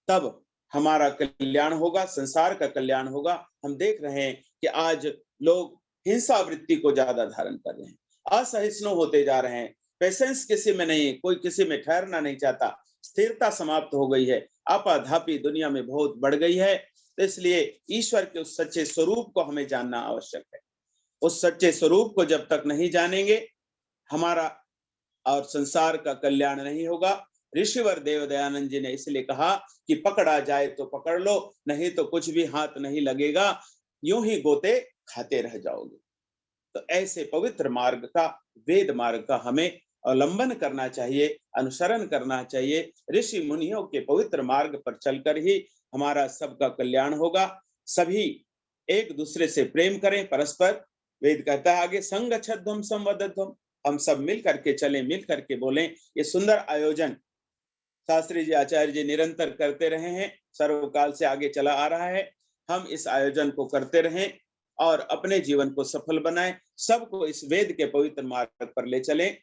तब हमारा कल्याण होगा, संसार का कल्याण होगा। हम देख रहे हैं कि आज लोग हिंसा वृत्ति को ज्यादा धारण कर रहे हैं, असहिष्णु होते जा रहे हैं, पेशेंस किसी में नहीं, कोई किसी में ठहरना नहीं चाहता, स्थिरता समाप्त हो गई है, आपाधापी दुनिया में बहुत बढ़ गई है। तो इसलिए ईश्वर के उस सच्चे स्वरूप को हमें जानना आवश्यक है। उस सच्चे स्वरूप को जब तक नहीं जानेंगे, हमारा और संसार का कल्याण नहीं होगा। ऋषिवर देव दयानंद जी ने इसलिए कहा कि पकड़ा जाए तो पकड़ लो, नहीं तो कुछ भी हाथ नहीं लगेगा, यूं ही गोते खाते रह जाओगे। तो ऐसे पवित्र मार्ग का, वेद मार्ग का हमें अवलंबन करना चाहिए, अनुसरण करना चाहिए। ऋषि मुनियों के पवित्र मार्ग पर चलकर ही हमारा सबका कल्याण होगा। सभी एक दूसरे से प्रेम करें परस्पर। वेद कहता है आगे, संगच्छध्वम संवदध्वम, हम सब मिल करके चलें, मिल करके बोलें। ये सुंदर आयोजन शास्त्री जी आचार्य जी निरंतर करते रहे हैं, सर्वकाल से आगे चला आ रहा है। हम इस आयोजन को करते रहें और अपने जीवन को सफल बनाएं, सबको इस वेद के पवित्र मार्ग पर ले चलें,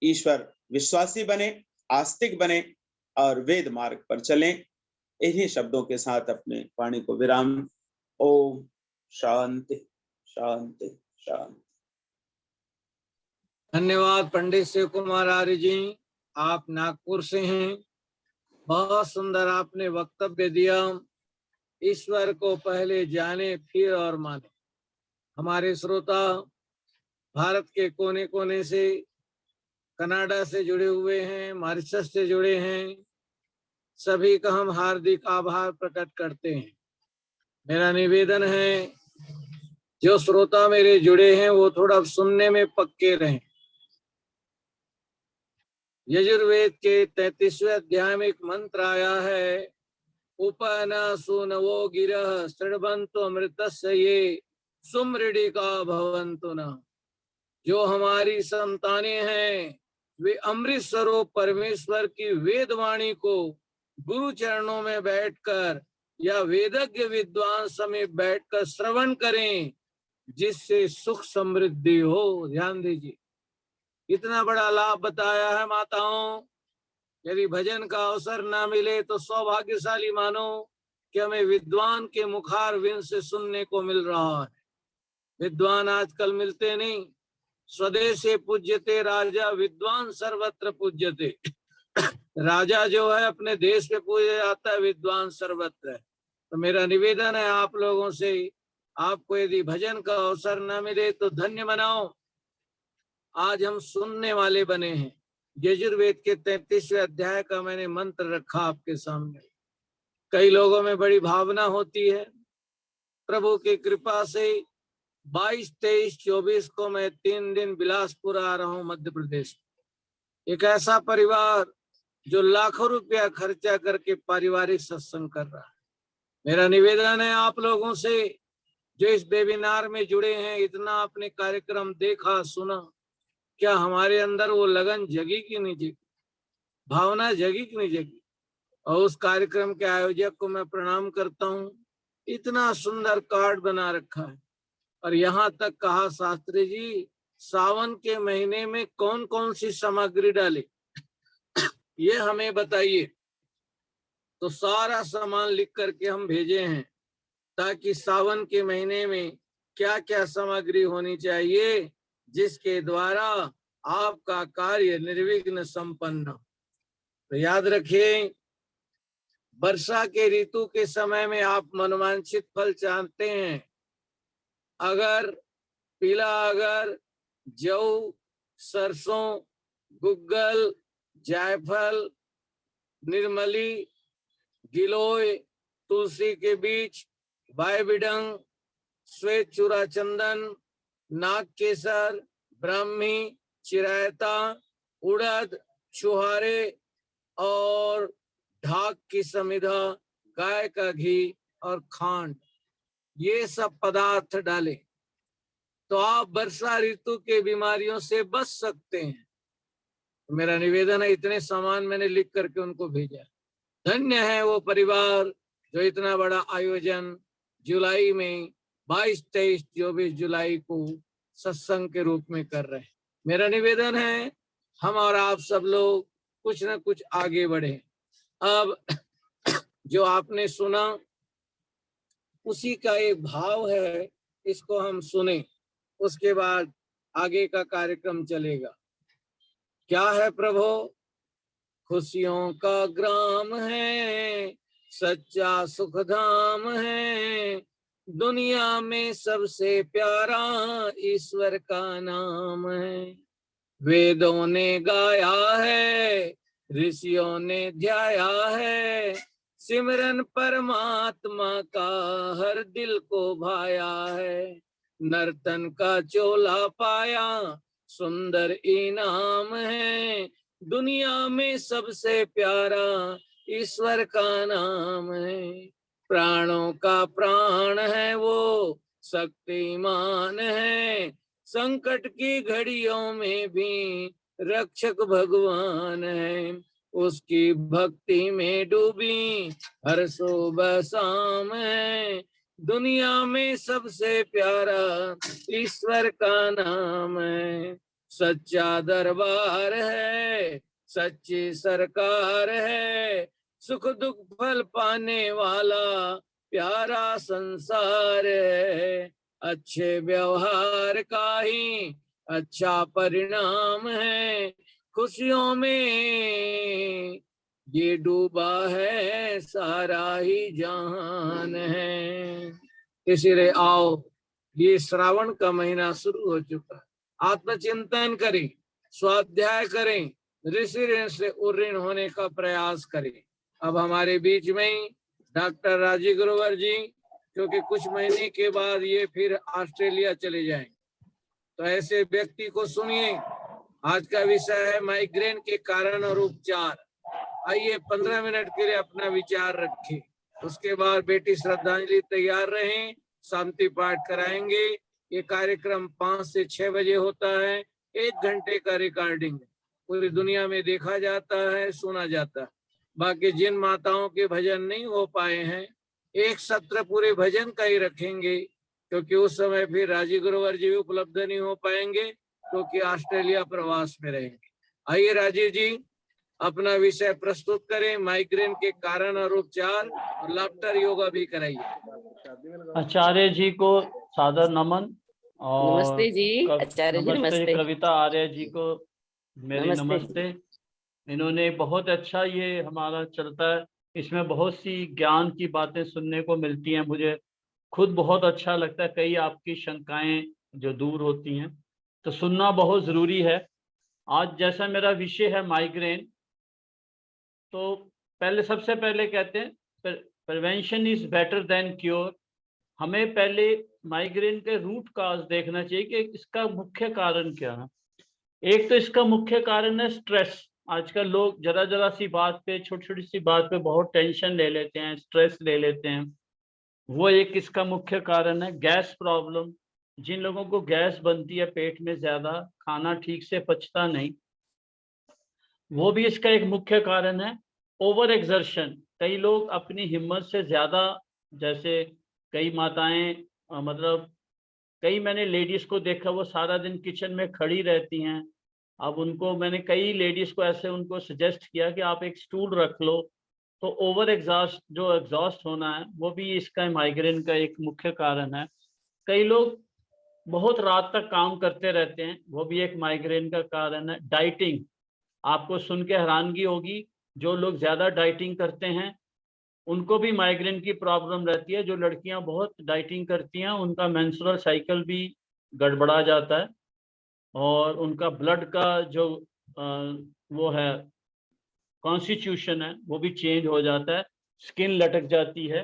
ईश्वर विश्वासी बने, आस्तिक बने और वेद मार्ग पर चलें। इन्हीं शब्दों के साथ अपने वाणी को विराम। ओम शांति शांति शांति। धन्यवाद पंडित शिव कुमार आर्य जी, आप नागपुर से हैं। बहुत सुंदर आपने वक्तव्य दिया। ईश्वर को पहले जाने फिर और माने। हमारे श्रोता भारत के कोने कोने से, कनाडा से जुड़े हुए हैं, मॉरिशस से जुड़े हैं, सभी का हम हार्दिक आभार प्रकट करते हैं। मेरा निवेदन है, जो श्रोता मेरे जुड़े हैं वो थोड़ा सुनने में पक्के रहें। यजुर्वेद के 33वें अध्याय में एक मंत्र आया है, उपना सुनवो गिरह सृढ़बंतु अमृतस्य ये सुमृडिका भवन्तु न। जो हमारी संतानें हैं वे अमृत स्वरूप परमेश्वर की वेदवाणी को गुरु चरणों में बैठकर या वेदज्ञ विद्वान समेत बैठकर श्रवण करें, जिससे सुख समृद्धि हो। ध्यान दीजिए, इतना बड़ा लाभ बताया है माताओं। यदि भजन का अवसर ना मिले तो सौभाग्यशाली मानो कि हमें विद्वान के मुखार विंद से सुनने को मिल रहा है। विद्वान आजकल मिलते नहीं। स्वदेशे पूज्यते राजा विद्वान सर्वत्र पूज्यते। राजा जो है अपने देश में पूजा जाता है, विद्वान सर्वत्र है। तो मेरा निवेदन है आप लोगों से, आपको यदि भजन का अवसर न मिले तो धन्य मनाओ। आज हम सुनने वाले बने हैं। यजुर्वेद के 33वें अध्याय का मैंने मंत्र रखा आपके सामने। कई लोगों में बड़ी भावना होती है। प्रभु की कृपा से 22, 23, 24 को मैं 3 दिन बिलासपुर आ रहा हूँ, मध्य प्रदेश। एक ऐसा परिवार जो लाखों रुपया खर्चा करके पारिवारिक सत्संग कर रहा है। मेरा निवेदन है आप लोगों से जो इस वेबिनार में जुड़े हैं, इतना आपने कार्यक्रम देखा सुना, क्या हमारे अंदर वो लगन जगी कि नहीं जगी, भावना जगी कि नहीं जगी? और उस कार्यक्रम के आयोजक को मैं प्रणाम करता हूँ। इतना सुंदर कार्ड बना रखा है और यहाँ तक कहा शास्त्री जी सावन के महीने में कौन कौन सी सामग्री डाले ये हमें बताइए। तो सारा सामान लिख करके हम भेजे हैं ताकि सावन के महीने में क्या क्या सामग्री होनी चाहिए, जिसके द्वारा आपका कार्य निर्विघ्न संपन्न हो। तो याद रखिए, वर्षा के ऋतु के समय में आप मनोवांछित फल चाहते हैं। अगर पीला अगर, जौ, सरसों, गुग्गल, जायफल, निर्मली, गिलोय, तुलसी के बीज, बायबिडंग, श्वेत चूरा चंदन, नाग केसर, ब्राह्मी, चिरायता, उड़द, छुहारे और ढाक की समिधा, गाय का घी और खांड, ये सब पदार्थ डालें तो आप वर्षा ऋतु के बीमारियों से बच सकते हैं। मेरा निवेदन है, इतने सामान मैंने लिख करके उनको भेजा। धन्य है वो परिवार जो इतना बड़ा आयोजन जुलाई में 22, 23, 24 जुलाई को सत्संग के रूप में कर रहे हैं। मेरा निवेदन है हम और आप सब लोग कुछ न कुछ आगे बढ़े। अब जो आपने सुना उसी का एक भाव है, इसको हम सुने, उसके बाद आगे का कार्यक्रम चलेगा। क्या है प्रभु? खुशियों का ग्राम है, सच्चा सुख धाम है, दुनिया में सबसे प्यारा ईश्वर का नाम है। वेदों ने गाया है, ऋषियों ने ध्याया है, सिमरन परमात्मा का हर दिल को भाया है। नर्तन का चोला पाया, सुंदर इनाम है, दुनिया में सबसे प्यारा ईश्वर का नाम है। प्राणों का प्राण है वो, शक्तिमान है, संकट की घड़ियों में भी रक्षक भगवान है। उसकी भक्ति में डूबी हर सुबह शाम है। दुनिया में सबसे प्यारा ईश्वर का नाम है। सच्चा दरबार है, सच्ची सरकार है, सुख दुख फल पाने वाला प्यारा संसार है। अच्छे व्यवहार का ही अच्छा परिणाम है। खुशियों में ये डूबा है सारा ही जहान है। इसलिए आओ, ये श्रावण का महीना शुरू हो चुका है। आत्मचिंतन करें, स्वाध्याय करें, ऋषि ऋण से उऋण होने का प्रयास करें। अब हमारे बीच में डॉक्टर राजीव ग्रोवर जी, क्योंकि कुछ महीने के बाद ये फिर ऑस्ट्रेलिया चले जाएंगे, तो ऐसे व्यक्ति को सुनिए। आज का विषय है माइग्रेन के कारण और उपचार। आइए 15 मिनट के लिए अपना विचार रखें। उसके बाद बेटी श्रद्धांजलि तैयार रहें, शांति पाठ कराएंगे। ये कार्यक्रम 5 से 6 बजे होता है। 1 घंटे का रिकॉर्डिंग पूरी दुनिया में देखा जाता है, सुना जाता है। बाकी जिन माताओं के भजन नहीं हो पाए हैं, एक सत्र पूरे भजन का ही रखेंगे, क्योंकि उस समय फिर राजीव ग्रोवर जी उपलब्ध नहीं हो पाएंगे, क्योंकि ऑस्ट्रेलिया प्रवास में रहेंगे। आइए राजीव जी अपना विषय प्रस्तुत करें, माइग्रेन के कारण और उपचार, और लाफ्टर योगा भी कराइए। आचार्य जी को सादर नमन और नमस्ते जी आचार्य जी। नमस्ते कविता आर्य जी को मेरी नमस्ते। इन्होंने बहुत अच्छा ये हमारा चलता है, इसमें बहुत सी ज्ञान की बातें सुनने को मिलती हैं। मुझे खुद बहुत अच्छा लगता है, कई आपकी शंकाएं जो दूर होती हैं, तो सुनना बहुत ज़रूरी है। आज जैसा मेरा विषय है माइग्रेन, तो पहले सबसे पहले कहते हैं prevention is better than cure. हमें पहले माइग्रेन के रूट काज देखना चाहिए कि इसका मुख्य कारण क्या है। एक तो इसका मुख्य कारण है स्ट्रेस। आजकल लोग जरा जरा सी बात पे, छोटी छोटी सी बात पे बहुत टेंशन ले लेते हैं, स्ट्रेस ले लेते हैं, वो एक इसका मुख्य कारण है। गैस प्रॉब्लम, जिन लोगों को गैस बनती है पेट में ज़्यादा, खाना ठीक से पचता नहीं, वो भी इसका एक मुख्य कारण है। ओवर एक्सर्शन, कई लोग अपनी हिम्मत से ज़्यादा, जैसे कई माताएं, मतलब कई मैंने लेडीज़ को देखा वो सारा दिन किचन में खड़ी रहती हैं। अब उनको मैंने कई लेडीज़ को ऐसे उनको सजेस्ट किया कि आप एक स्टूल रख लो। तो ओवर एग्जॉस्ट होना है, वो भी इसका माइग्रेन का एक मुख्य कारण है। कई लोग बहुत रात तक काम करते रहते हैं, वो भी एक माइग्रेन का कारण है। डाइटिंग, आपको सुन के हैरानगी होगी, जो लोग ज़्यादा डाइटिंग करते हैं उनको भी माइग्रेन की प्रॉब्लम रहती है। जो लड़कियां बहुत डाइटिंग करती हैं उनका मेंस्ट्रुअल साइकिल भी गड़बड़ा जाता है, और उनका ब्लड का जो वो है कॉन्स्टिट्यूशन है वो भी चेंज हो जाता है, स्किन लटक जाती है।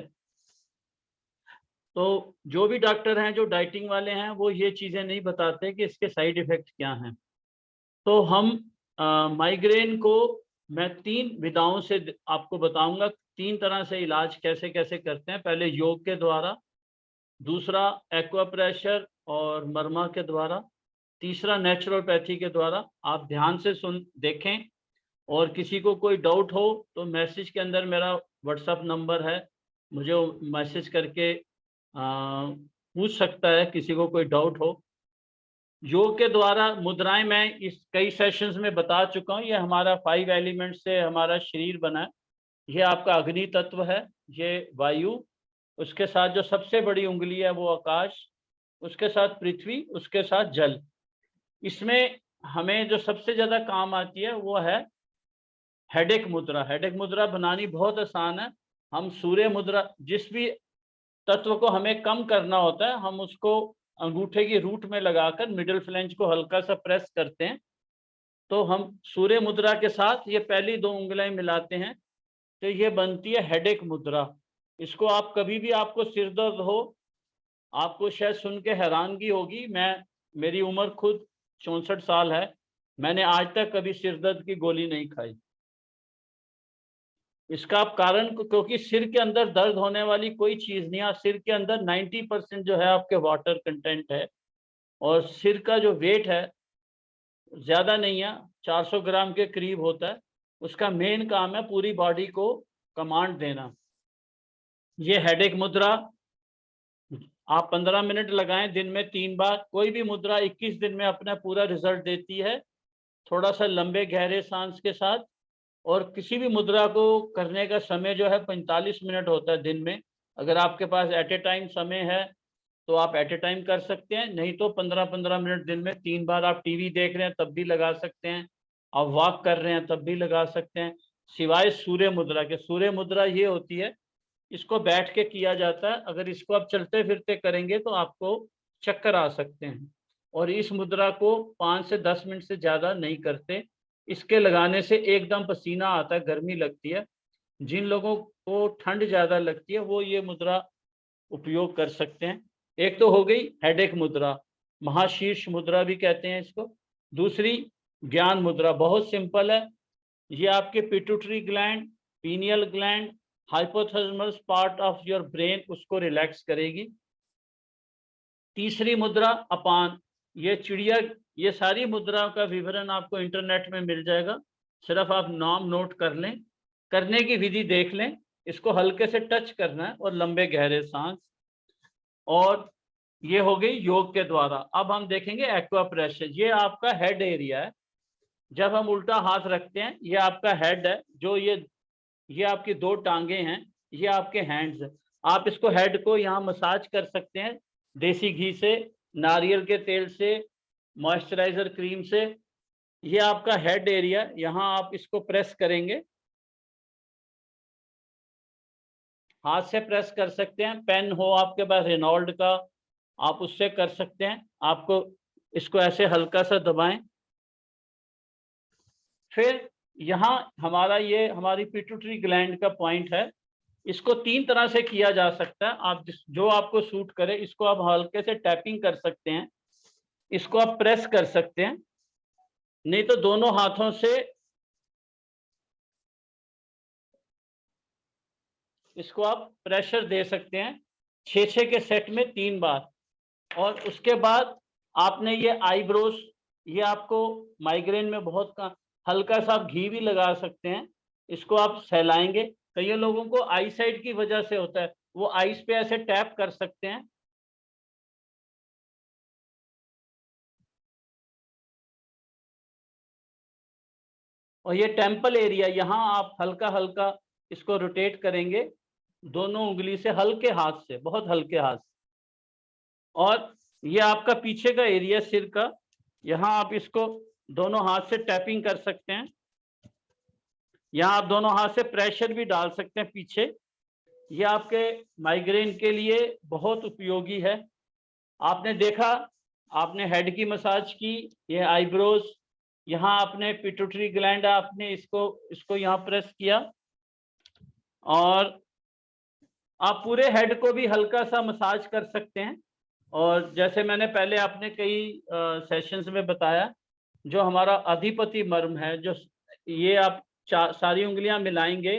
तो जो भी डॉक्टर हैं जो डाइटिंग वाले हैं वो ये चीज़ें नहीं बताते कि इसके साइड इफ़ेक्ट क्या हैं। तो हम माइग्रेन को मैं 3 विधाओं से आपको बताऊंगा, 3 तरह से इलाज कैसे कैसे करते हैं। पहले योग के द्वारा, दूसरा एक्वाप्रेशर और मरमा के द्वारा, तीसरा नेचुरोपैथी के द्वारा। आप ध्यान से देखें, और किसी को कोई डाउट हो तो मैसेज के अंदर मेरा व्हाट्सएप नंबर है, मुझे मैसेज करके पूछ सकता है किसी को कोई डाउट हो। योग के द्वारा मुद्राएं मैं इस कई सेशंस में बता चुका हूँ। ये हमारा 5 एलिमेंट से हमारा शरीर बना है। ये आपका अग्नि तत्व है, ये वायु, उसके साथ जो सबसे बड़ी उंगली है वो आकाश, उसके साथ पृथ्वी, उसके साथ जल। इसमें हमें जो सबसे ज़्यादा काम आती है वो है हेडेक मुद्रा। हेडेक मुद्रा बनानी बहुत आसान है। हम सूर्य मुद्रा, जिस भी तत्व को हमें कम करना होता है, हम उसको अंगूठे की रूट में लगाकर मिडिल फ्लेंज को हल्का सा प्रेस करते हैं, तो हम सूर्य मुद्रा के साथ ये पहली 2 उंगलियां मिलाते हैं, तो ये बनती है हेडेक मुद्रा। इसको आप कभी भी, आपको सिर दर्द हो, आपको शायद सुन के हैरानगी होगी, मेरी उम्र खुद 64 साल है, मैंने आज तक कभी सिर दर्द की गोली नहीं खाई। इसका आप कारण, क्योंकि सिर के अंदर दर्द होने वाली कोई चीज़ नहीं है। सिर के अंदर 90% जो है आपके वाटर कंटेंट है, और सिर का जो वेट है ज़्यादा नहीं है, 400 ग्राम के करीब होता है। उसका मेन काम है पूरी बॉडी को कमांड देना। ये हेडेक मुद्रा आप 15 मिनट लगाएं दिन में 3 बार। कोई भी मुद्रा 21 दिन में अपना पूरा रिजल्ट देती है, थोड़ा सा लंबे गहरे सांस के साथ। और किसी भी मुद्रा को करने का समय जो है 45 मिनट होता है दिन में। अगर आपके पास एट ए टाइम समय है तो आप एट ए टाइम कर सकते हैं, नहीं तो 15-15 मिनट दिन में 3 बार। आप टीवी देख रहे हैं तब भी लगा सकते हैं, आप वॉक कर रहे हैं तब भी लगा सकते हैं, सिवाय सूर्य मुद्रा के। सूर्य मुद्रा ये होती है, इसको बैठ के किया जाता है। अगर इसको आप चलते फिरते करेंगे तो आपको चक्कर आ सकते हैं। और इस मुद्रा को 5 से 10 मिनट से ज़्यादा नहीं करते। इसके लगाने से एकदम पसीना आता है, गर्मी लगती है। जिन लोगों को ठंड ज़्यादा लगती है वो ये मुद्रा उपयोग कर सकते हैं। एक तो हो गई हेडेक मुद्रा, महाशीर्ष मुद्रा भी कहते हैं इसको। दूसरी ज्ञान मुद्रा, बहुत सिंपल है। ये आपके pituitary gland, pineal gland, hypothalamus part of your brain, उसको रिलैक्स करेगी। तीसरी मुद्रा अपान, ये चिड़िया। ये सारी मुद्राओं का विवरण आपको इंटरनेट में मिल जाएगा, सिर्फ आप नाम नोट कर लें, करने की विधि देख लें। इसको हल्के से टच करना है और लंबे गहरे सांस। और ये हो गई योग के द्वारा। अब हम देखेंगे एक्वा प्रेशर। ये आपका हेड एरिया है। जब हम उल्टा हाथ रखते हैं, ये आपका हेड है, जो ये आपकी 2 टांगे हैं, ये आपके हैंड्स है। आप इसको हेड को यहाँ मसाज कर सकते हैं देसी घी से, नारियल के तेल से, मॉइस्चराइजर क्रीम से। ये आपका हेड एरिया, यहाँ आप इसको प्रेस करेंगे, हाथ से प्रेस कर सकते हैं। पेन हो आपके पास रेनॉल्ड का, आप उससे कर सकते हैं। आपको इसको ऐसे हल्का सा दबाएं। फिर यहाँ हमारी पिट्यूटरी ग्लैंड का पॉइंट है। इसको 3 तरह से किया जा सकता है, आप जो आपको सूट करे। इसको आप हल्के से टैपिंग कर सकते हैं, इसको आप प्रेस कर सकते हैं, नहीं तो दोनों हाथों से इसको आप प्रेशर दे सकते हैं 6-6 के सेट में 3 बार। और उसके बाद आपने ये आईब्रोज, ये आपको माइग्रेन में बहुत हल्का सा आप घी भी लगा सकते हैं, इसको आप सहलाएंगे। कई लोगों को आई साइड की वजह से होता है, वो आईज पे ऐसे टैप कर सकते हैं। और ये टेम्पल एरिया, यहाँ आप हल्का हल्का इसको रोटेट करेंगे दोनों उंगली से, हल्के हाथ से, बहुत हल्के हाथ से। और ये आपका पीछे का एरिया सिर का, यहाँ आप इसको दोनों हाथ से टैपिंग कर सकते हैं। यहाँ आप दोनों हाथ से प्रेशर भी डाल सकते हैं पीछे। ये आपके माइग्रेन के लिए बहुत उपयोगी है। आपने देखा, आपने हेड की मसाज की, ये आईब्रोज, यहाँ आपने पिट्यूटरी ग्लैंड, आपने इसको यहाँ प्रेस किया। और आप पूरे हेड को भी हल्का सा मसाज कर सकते हैं। और जैसे मैंने पहले आपने कई सेशंस में बताया, जो हमारा अधिपति मर्म है, जो ये आप सारी उंगलियां मिलाएंगे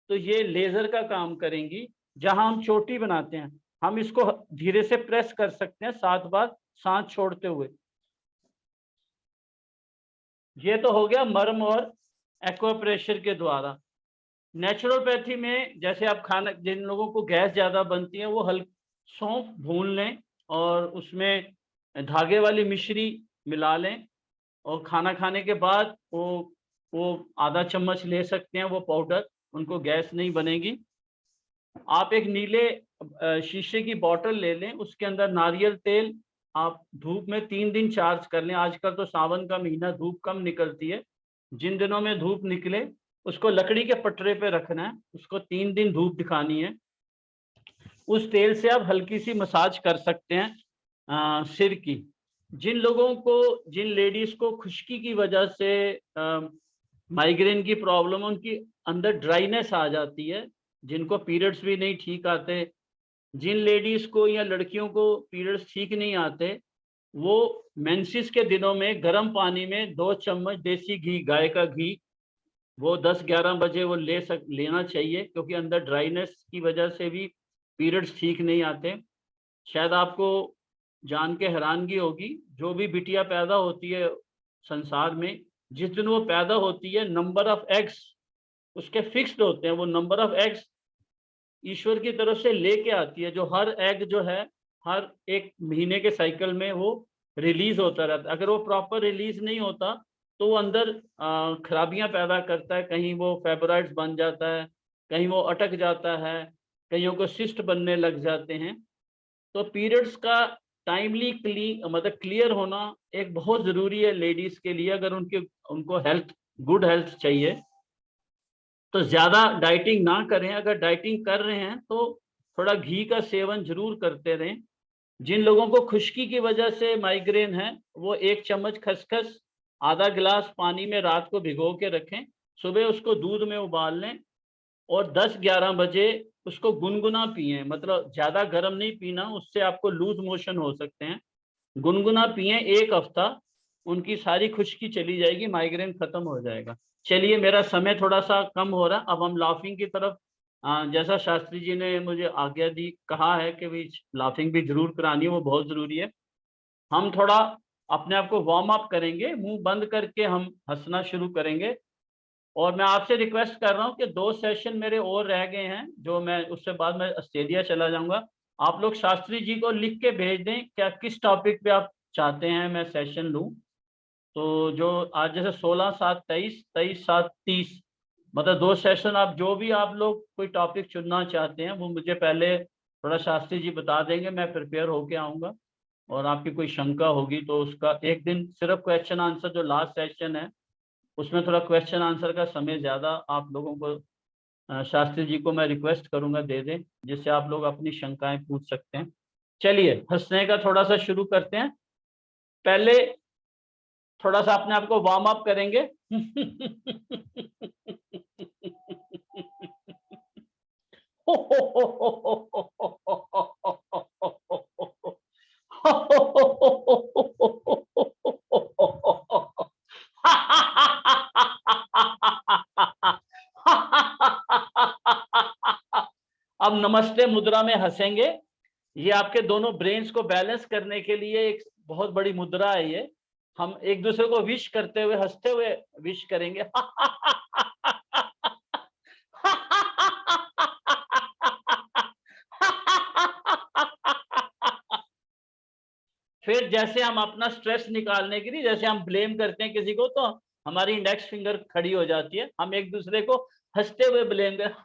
तो ये लेजर का काम करेंगी। जहां हम चोटी बनाते हैं, हम इसको धीरे से प्रेस कर सकते हैं 7 बार सांस छोड़ते हुए। ये तो हो गया मर्म और एक्वाप्रेशर के द्वारा। नेचुरोपैथी में जैसे आप खाना, जिन लोगों को गैस ज़्यादा बनती है, वो सौंफ भून लें और उसमें धागे वाली मिश्री मिला लें, और खाना खाने के बाद वो आधा चम्मच ले सकते हैं वो पाउडर, उनको गैस नहीं बनेगी। आप एक नीले शीशे की बोतल ले लें, उसके अंदर नारियल तेल आप धूप में 3 दिन चार्ज कर लें। आजकल तो सावन का महीना, धूप कम निकलती है। जिन दिनों में धूप निकले उसको लकड़ी के पटरे पे रखना है, उसको 3 दिन धूप दिखानी है। उस तेल से आप हल्की सी मसाज कर सकते हैं सिर की। जिन लोगों को, जिन लेडीज को खुश्की की वजह से माइग्रेन की प्रॉब्लम, उनकी अंदर ड्राइनेस आ जाती है, जिनको पीरियड्स भी नहीं ठीक आते, जिन लेडीज को या लड़कियों को पीरियड्स ठीक नहीं आते, वो मेंसेस के दिनों में गर्म पानी में 2 चम्मच देसी घी, गाय का घी, वो 10-11 बजे वो लेना चाहिए, क्योंकि अंदर ड्राइनेस की वजह से भी पीरियड्स ठीक नहीं आते। शायद आपको जान के हैरानगी होगी, जो भी बिटिया पैदा होती है संसार में, जिस दिन वो पैदा होती है, नंबर ऑफ एग्स उसके फिक्स्ड होते हैं। वो नंबर ऑफ एग्स ईश्वर की तरफ से लेके आती है, जो हर एग जो है हर एक महीने के साइकिल में वो रिलीज होता रहता है। अगर वो प्रॉपर रिलीज नहीं होता तो वो अंदर खराबियां पैदा करता है, कहीं वो फेब्रॉइड्स बन जाता है, कहीं वो अटक जाता है, कईयों को सिस्ट बनने लग जाते हैं। तो पीरियड्स का टाइमली मतलब क्लियर होना एक बहुत जरूरी है लेडीज के लिए। अगर उनको हेल्थ, गुड हेल्थ चाहिए तो ज्यादा डाइटिंग ना करें। अगर डाइटिंग कर रहे हैं तो थोड़ा घी का सेवन जरूर करते रहें। जिन लोगों को खुश्की की वजह से माइग्रेन है वो 1 चम्मच खसखस आधा गिलास पानी में रात को भिगो के रखें, सुबह उसको दूध में उबाल लें और 10-11 बजे उसको गुनगुना पिएं। मतलब ज्यादा गर्म नहीं पीना, उससे आपको लूज मोशन हो सकते हैं। गुनगुना पिएं 1 हफ्ता, उनकी सारी खुश्की चली जाएगी, माइग्रेन खत्म हो जाएगा। चलिए, मेरा समय थोड़ा सा कम हो रहा, अब हम लाफिंग की तरफ जैसा शास्त्री जी ने मुझे आज्ञा दी, कहा है कि भाई लाफिंग भी जरूर करानी है, वो बहुत जरूरी है। हम थोड़ा अपने आप को वार्म अप करेंगे, मुंह बंद करके हम हंसना शुरू करेंगे। और मैं आपसे रिक्वेस्ट कर रहा हूँ कि 2 सेशन मेरे और रह गए हैं, जो मैं उससे बाद मैं ऑस्ट्रेलिया चला जाऊंगा। आप लोग शास्त्री जी को लिख के भेज दें क्या किस टॉपिक पे आप चाहते हैं मैं सेशन लूं। तो जो आज जैसे 16/7/23, 23/7/30, मतलब 2 सेशन, आप जो भी आप लोग कोई टॉपिक चुनना चाहते हैं वो मुझे पहले थोड़ा शास्त्री जी बता देंगे, मैं प्रिपेयर होके आऊँगा। और आपकी कोई शंका होगी तो उसका एक दिन सिर्फ क्वेश्चन आंसर, जो लास्ट सेशन है उसमें थोड़ा क्वेश्चन आंसर का समय ज़्यादा आप लोगों को शास्त्री जी को मैं रिक्वेस्ट करूंगा दे दें, जिससे आप लोग अपनी शंकाएं पूछ सकते हैं। चलिए, हंसने का थोड़ा सा शुरू करते हैं। पहले थोड़ा सा अपने आप को वार्म अप करेंगे। अब नमस्ते मुद्रा में हंसेंगे। ये आपके दोनों ब्रेन्स को बैलेंस करने के लिए एक बहुत बड़ी मुद्रा है। ये हम एक दूसरे को विश करते हुए, हंसते हुए विश करेंगे। फिर जैसे हम अपना स्ट्रेस निकालने के लिए, जैसे हम ब्लेम करते हैं किसी को, तो हमारी इंडेक्स फिंगर खड़ी हो जाती है, हम एक दूसरे को हंसते हुए ब्लेम कर।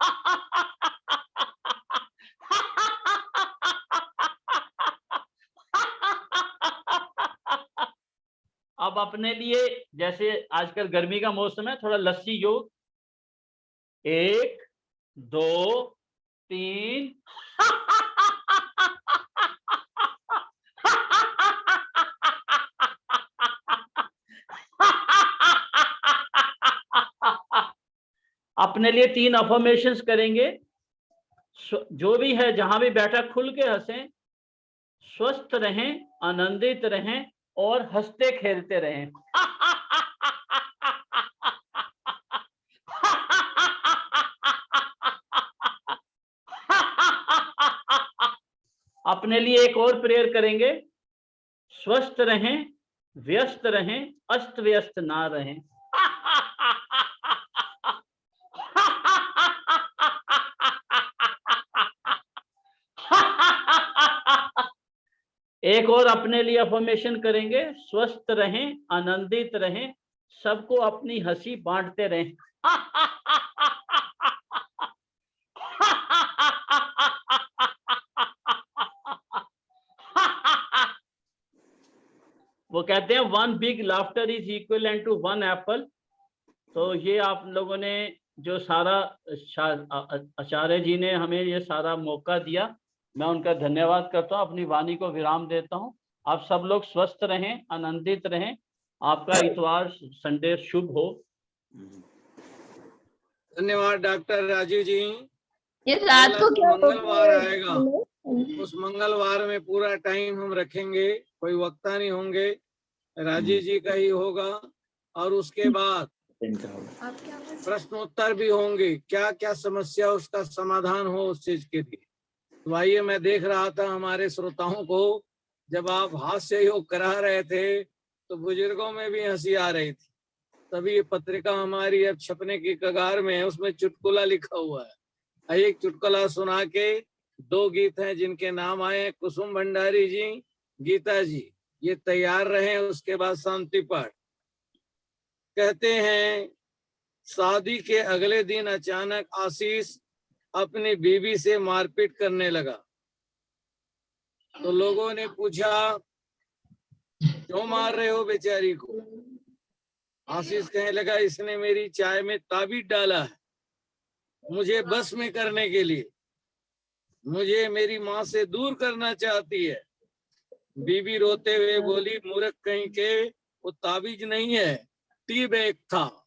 अब अपने लिए, जैसे आजकल गर्मी का मौसम है, थोड़ा लस्सी योग। 1 2 3। अपने लिए 3 अफर्मेशंस करेंगे। जो भी है, जहां भी बैठा, खुल के हंसें, स्वस्थ रहें, आनंदित रहें और हंसते खेलते रहें। अपने लिए एक और प्रेयर करेंगे, स्वस्थ रहें, व्यस्त रहें, अस्त व्यस्त ना रहें। एक और अपने लिए अफर्मेशन करेंगे, स्वस्थ रहें, आनंदित रहें, सबको अपनी हंसी बांटते रहें। वो कहते हैं 1 big laughter is equivalent to 1 apple. तो ये आप लोगों ने जो सारा आचार्य जी ने हमें ये सारा मौका दिया, मैं उनका धन्यवाद करता हूँ। अपनी वाणी को विराम देता हूँ। आप सब लोग स्वस्थ रहें, आनंदित रहें। आपका इतवार संडे शुभ हो। धन्यवाद डॉक्टर राजीव जी। ये रात को क्या मंगलवार आएगा, उस मंगलवार में पूरा टाइम हम रखेंगे, कोई वक्ता नहीं होंगे, राजीव जी का ही होगा। और उसके बाद प्रश्नोत्तर भी होंगे, क्या क्या समस्या उसका समाधान हो उस चीज के लिए। तो आइए, मैं देख रहा था हमारे श्रोताओं को, जब आप हास्य योग करा रहे थे तो बुजुर्गों में भी हंसी आ रही थी। तभी ये पत्रिका हमारी अब छपने की कगार में है, उसमें चुटकुला लिखा हुआ है। एक चुटकुला सुना के 2 गीत हैं जिनके नाम आए हैं, कुसुम भंडारी जी, गीता जी, ये तैयार रहे। उसके बाद शांति पाठ। कहते हैं शादी के अगले दिन अचानक आशीष अपनी बीवी से मारपीट करने लगा। तो लोगों ने पूछा क्यों मार रहे हो बेचारी को? आशीष कहने लगा इसने मेरी चाय में ताबीज डाला है मुझे बस में करने के लिए, मुझे मेरी माँ से दूर करना चाहती है। बीबी रोते हुए बोली मूर्ख कहीं के, वो ताबीज नहीं है, टी बैग था।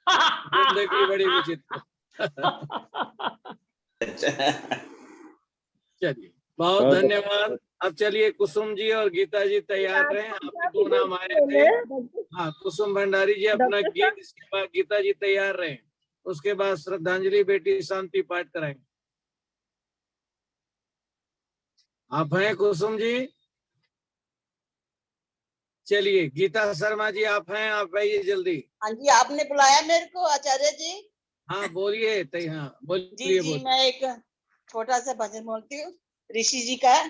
जिंदगी बड़ी विचित्र। चलिए बहुत धन्यवाद। अब चलिए कुसुम जी और गीता जी तैयार रहे। आपके 2 नाम आए थे। हाँ, कुसुम भंडारी जी अपना गीत, इसके बाद गीता जी तैयार रहे, उसके बाद श्रद्धांजलि बेटी शांति पाठ कराएंगे। आप हैं कुसुम जी? चलिए गीता शर्मा जी आप हैं, आप आइए जल्दी। हाँ जी, आपने बुलाया मेरे को आचार्य जी? हाँ बोलिए। हाँ बोलिए। जी मैं एक छोटा सा भजन बोलती हूँ ऋषि जी का।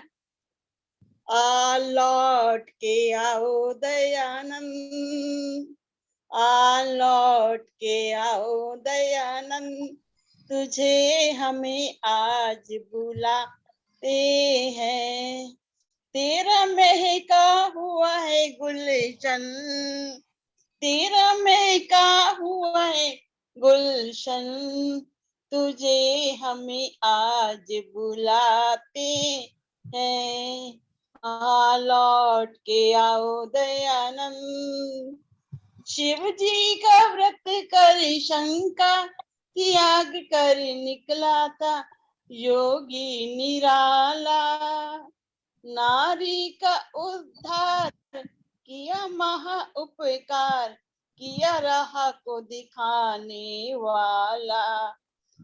आ लौट के आओ दयानंद, आ लौट के आओ दयानंद, तुझे हमें आज बुलाते हैं। तेरा महका हुआ है गुलशन, तेरा महका हुआ है गुलशन, तुझे हमें आज बुलाते हैं। आ लौट के आओ दयानंद। शिव जी का व्रत कर शंका त्याग कर निकला था योगी निराला, नारी का उद्धार किया महा उपकार, किया राह को दिखाने वाला,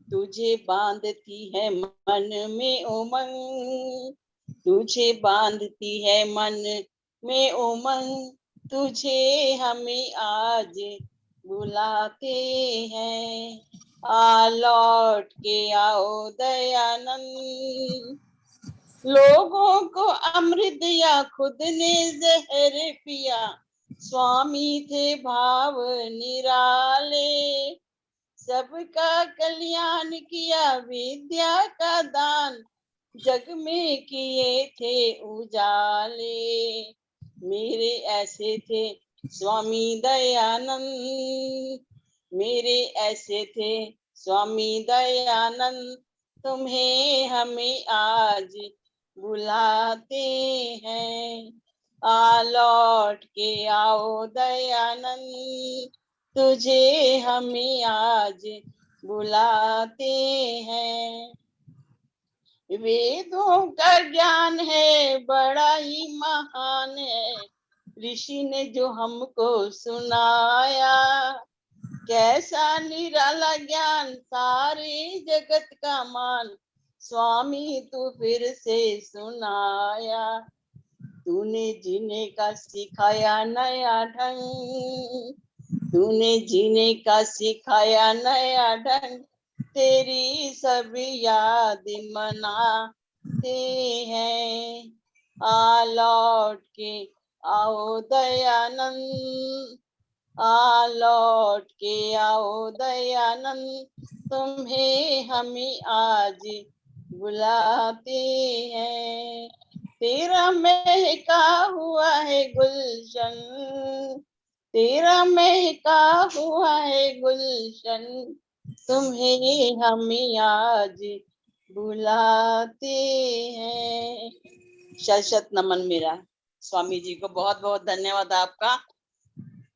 तुझे बांधती है मन में उमंग, तुझे बांधती है मन में उमंग, तुझे हमें आज बुलाते हैं। आ लौट के आओ दयानंद। लोगों को अमृत या खुद ने जहर पिया, स्वामी थे भाव निराले, सबका कल्याण किया विद्या का दान, जग में किए थे उजाले। मेरे ऐसे थे स्वामी दयानंद, मेरे ऐसे थे स्वामी दयानंद, तुम्हें हमें आज बुलाते हैं। आ लौट के आओ दयानंद, तुझे हमें आज बुलाते हैं। वेदों का ज्ञान है बड़ा ही महान है, ऋषि ने जो हमको सुनाया, कैसा निराला ज्ञान सारे जगत का मान, स्वामी तू फिर से सुनाया। तूने जीने का सिखाया नया ढंग, तूने जीने का सिखाया नया ढंग, तेरी सभी याद मनाते हैं। आ लौट के आओ दयानंद, आ लौट के आओ दयानंद, तुम्हें हमें आज बुलाते हैं। तेरा महका हुआ है गुलशन, तेरा महका हुआ है गुलशन, तुम्हें हमें आज बुलाते हैं। शत शत नमन मेरा। स्वामी जी को बहुत बहुत धन्यवाद आपका।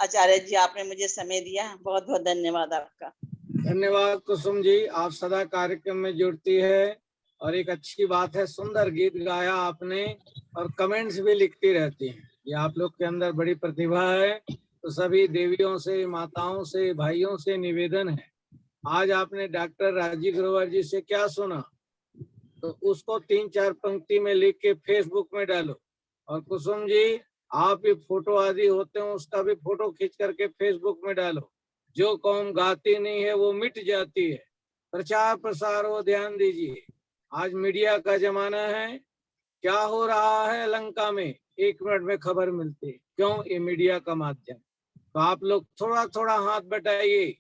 आचार्य जी आपने मुझे समय दिया, बहुत बहुत धन्यवाद आपका। धन्यवाद कुसुम जी, आप सदा कार्यक्रम में जुड़ती है और एक अच्छी बात है, सुंदर गीत गाया आपने और कमेंट्स भी लिखती रहती हैं। ये आप लोग के अंदर बड़ी प्रतिभा है। तो सभी देवियों से, माताओं से, भाइयों से निवेदन है, आज आपने डॉक्टर राजीव ग्रोवर जी से क्या सुना तो उसको 3-4 पंक्ति में लिख के फेसबुक में डालो। और कुसुम जी आप ये फोटो आदि होते हैं उसका भी फोटो खींच करके फेसबुक में डालो। जो कौम गाती नहीं है वो मिट जाती है। प्रचार प्रसार हो ध्यान दीजिए। आज मीडिया का जमाना है। क्या हो रहा है लंका में 1 मिनट में खबर मिलती है। क्यों? ये मीडिया का माध्यम। तो आप लोग थोड़ा थोड़ा हाथ बटाइए।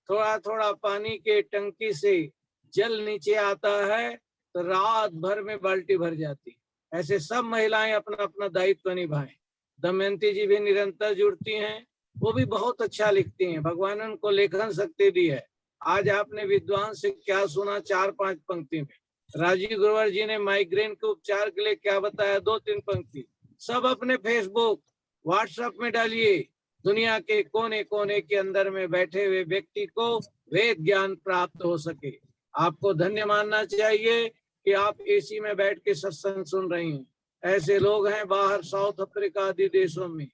थोड़ा थोड़ा पानी के टंकी से जल नीचे आता है तो रात भर में बाल्टी भर जाती। ऐसे सब महिलाएं अपना अपना दायित्व निभाएं। दमयंती जी भी निरंतर जुड़ती हैं। वो भी बहुत अच्छा लिखती हैं। भगवान उनको लेखन शक्ति दी है। आज आपने विद्वान से क्या सुना 4-5 पंक्ति में। राजीव ग्रोवर जी ने माइग्रेन के उपचार के लिए क्या बताया 2-3 पंक्ति। सब अपने फेसबुक व्हाट्सएप में डालिए। दुनिया के कोने कोने के अंदर में बैठे हुए व्यक्ति को वेद ज्ञान प्राप्त हो सके। आपको धन्य मानना चाहिए कि आप एसी में बैठ के सत्संग सुन रही हैं। ऐसे लोग हैं बाहर साउथ अफ्रीका आदि देशों में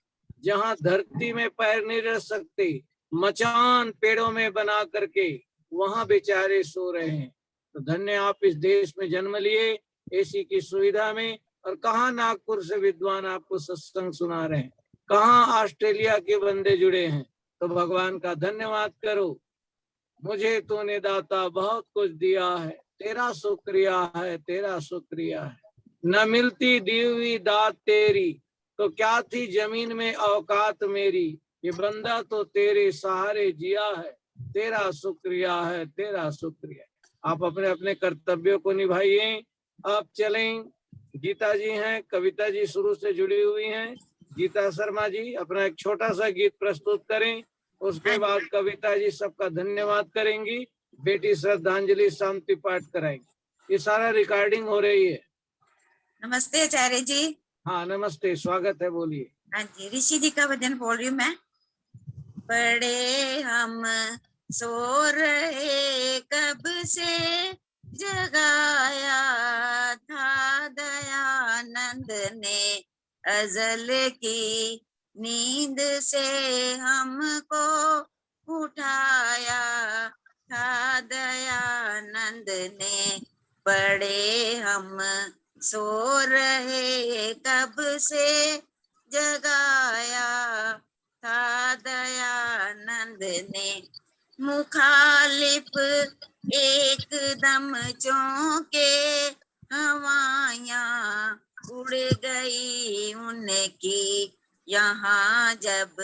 जहां धरती में पैर नहीं रख सकते, मचान पेड़ों में बना करके वहां बेचारे सो रहे हैं। तो धन्य आप इस देश में जन्म लिए एसी की सुविधा में। और कहाँ नागपुर से विद्वान आपको सत्संग सुना रहे हैं, कहाँ ऑस्ट्रेलिया के बंदे जुड़े हैं। तो भगवान का धन्यवाद करो। मुझे तूने दाता बहुत कुछ दिया है, तेरा शुक्रिया है, तेरा शुक्रिया है। न मिलती दी हुई दात तेरी तो क्या थी जमीन में औकात मेरी। ये बंदा तो तेरे सहारे जिया है, तेरा शुक्रिया है, तेरा शुक्रिया। आप अपने अपने कर्तव्यों को निभाइए। आप चलें। गीता जी हैं, कविता जी शुरू से जुड़ी हुई हैं। गीता शर्मा जी अपना एक छोटा सा गीत प्रस्तुत करें। उसके बाद कविता जी सबका धन्यवाद करेंगी। बेटी श्रद्धांजलि शांति पाठ कराएंगी। ये सारा रिकॉर्डिंग हो रही है। नमस्ते आचार्य जी। हाँ नमस्ते, स्वागत है, बोलिए। हाँ जी, ऋषि जी का भजन बोल रही हूँ मैं। बड़े हम सो रहे कब से, जगाया था दयानंद ने, अजल की नींद से हमको उठाया था दयानंद ने। बड़े हम सो रहे कब से, जगाया था दयानंद ने। मुखालिफ एकदम चौंके, हवायां उड़ गई उनकी। यहाँ जब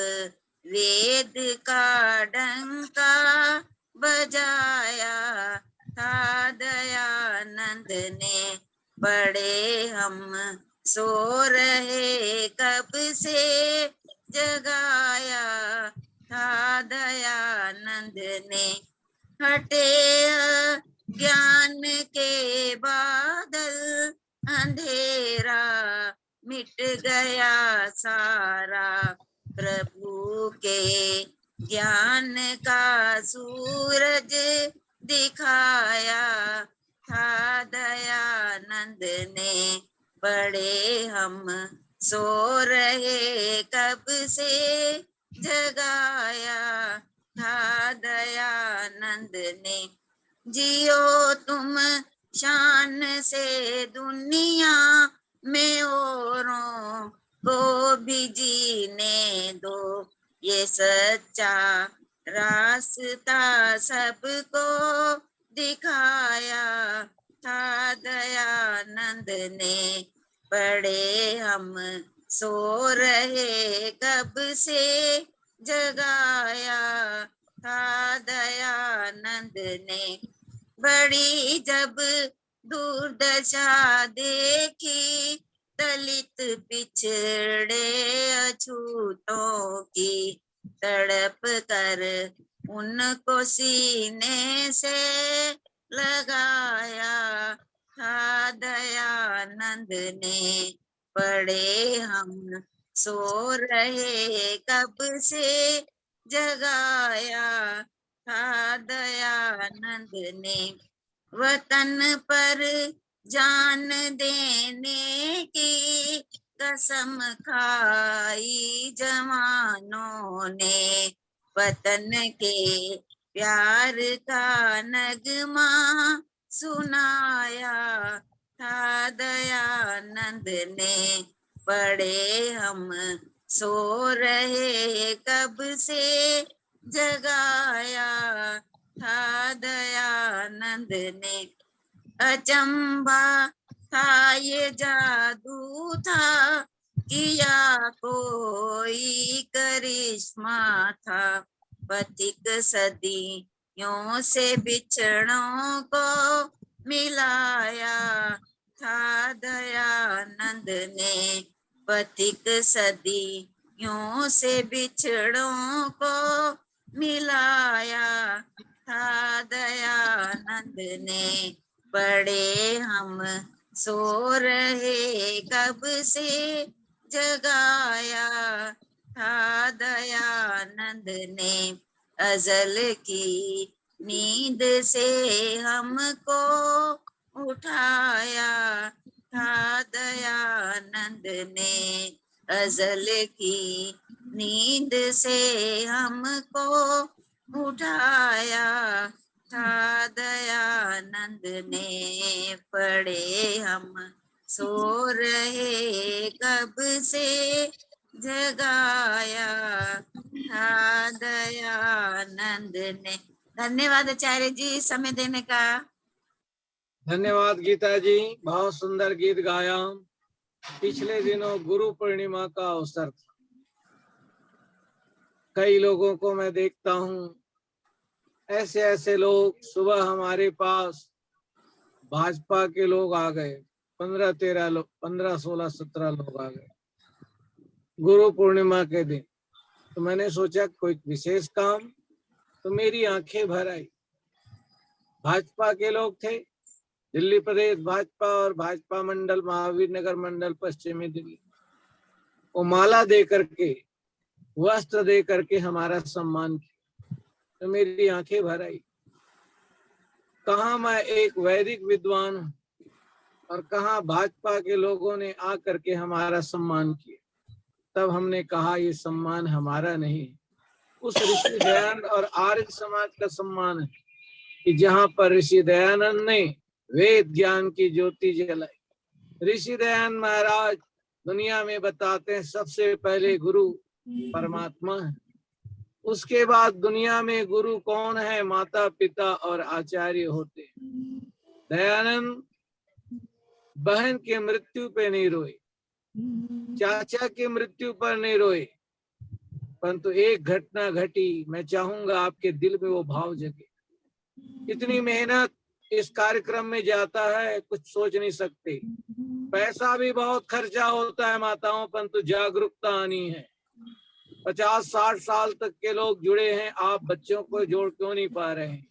वेद का डंका बजाया था दयानंद ने। बड़े हम सो रहे कब से, जगाया था दयानंद ने। हटे ज्ञान के बादल, अंधेरा मिट गया सारा। प्रभु के ज्ञान का सूरज दिखाया था दयानंद ने। बड़े हम सो रहे कब से, जगाया था दयानंद ने। जियो तुम शान से दुनिया में, औरों को भी जीने दो। ये सच्चा रास्ता सबको दिखाया था दयानंद ने। बड़े हम सो रहे कब से, जगाया था दयानंद ने। बड़ी जब दुर्दशा देखी, दलित पिछड़े अछूतों की, तड़प कर उनको सीने से लगाया था दयानंद ने। बड़े हम सो रहे कब से, जगाया था दयानंद ने। वतन पर जान देने की कसम खाई जवानों ने। वतन के प्यार का नगमा सुनाया था दयानंद ने। पड़े हम सो रहे कब से जगाया था दयानंद ने। अचंबा था ये जादू था किया कोई करिश्मा था। पथिक सदियों से बिछड़ों को मिलाया था दयानंद ने। पथिक सदियों से बिछड़ों को मिलाया था दयानंद ने। पड़े हम सो रहे कब से जगाया था दयानंद ने। अजल की नींद से हमको उठाया था दयानंद ने। अजल की नींद से हमको उठाया था दयानंद ने। पड़े हम सो रहे कब से जगाया था दयानंद ने। धन्यवाद आचार्य जी समय देने का। धन्यवाद गीता जी, बहुत सुंदर गीत गाया। पिछले दिनों गुरु पूर्णिमा का अवसर था। कई लोगों को मैं देखता हूँ, ऐसे ऐसे लोग। सुबह हमारे पास भाजपा के लोग आ गए, 15-13 लोग, 15-16-17 लोग आ गए गुरु पूर्णिमा के दिन। तो मैंने सोचा कोई विशेष काम, तो मेरी आंखें भर आई। भाजपा के लोग थे, दिल्ली प्रदेश भाजपा और भाजपा मंडल, महावीर नगर मंडल, पश्चिमी दिल्ली। वो माला दे करके, वस्त्र दे करके हमारा सम्मान किया, तो मेरी आंखें भर आई। कहाँ मैं एक वैदिक विद्वान हूँ और कहाँ भाजपा के लोगों ने आ करके हमारा सम्मान किया। तब हमने कहा ये सम्मान हमारा नहीं, उस ऋषि दयानंद और आर्य समाज का सम्मान है कि जहाँ पर ऋषि दयानंद ने वेद ज्ञान की ज्योति जलाई। ऋषि दयानंद महाराज दुनिया में बताते हैं सबसे पहले गुरु परमात्मा है। उसके बाद दुनिया में गुरु कौन है? माता पिता और आचार्य होते हैं। दयानंद बहन के मृत्यु पे नहीं रोए, चाचा की मृत्यु पर नहीं रोए, परंतु एक घटना घटी, मैं चाहूंगा आपके दिल में वो भाव जगे। इतनी मेहनत इस कार्यक्रम में जाता है, कुछ सोच नहीं सकते। पैसा भी बहुत खर्चा होता है माताओं, परंतु जागरूकता आनी है। 50-60 साल तक के लोग जुड़े हैं, आप बच्चों को जोड़ क्यों नहीं पा रहे हैं?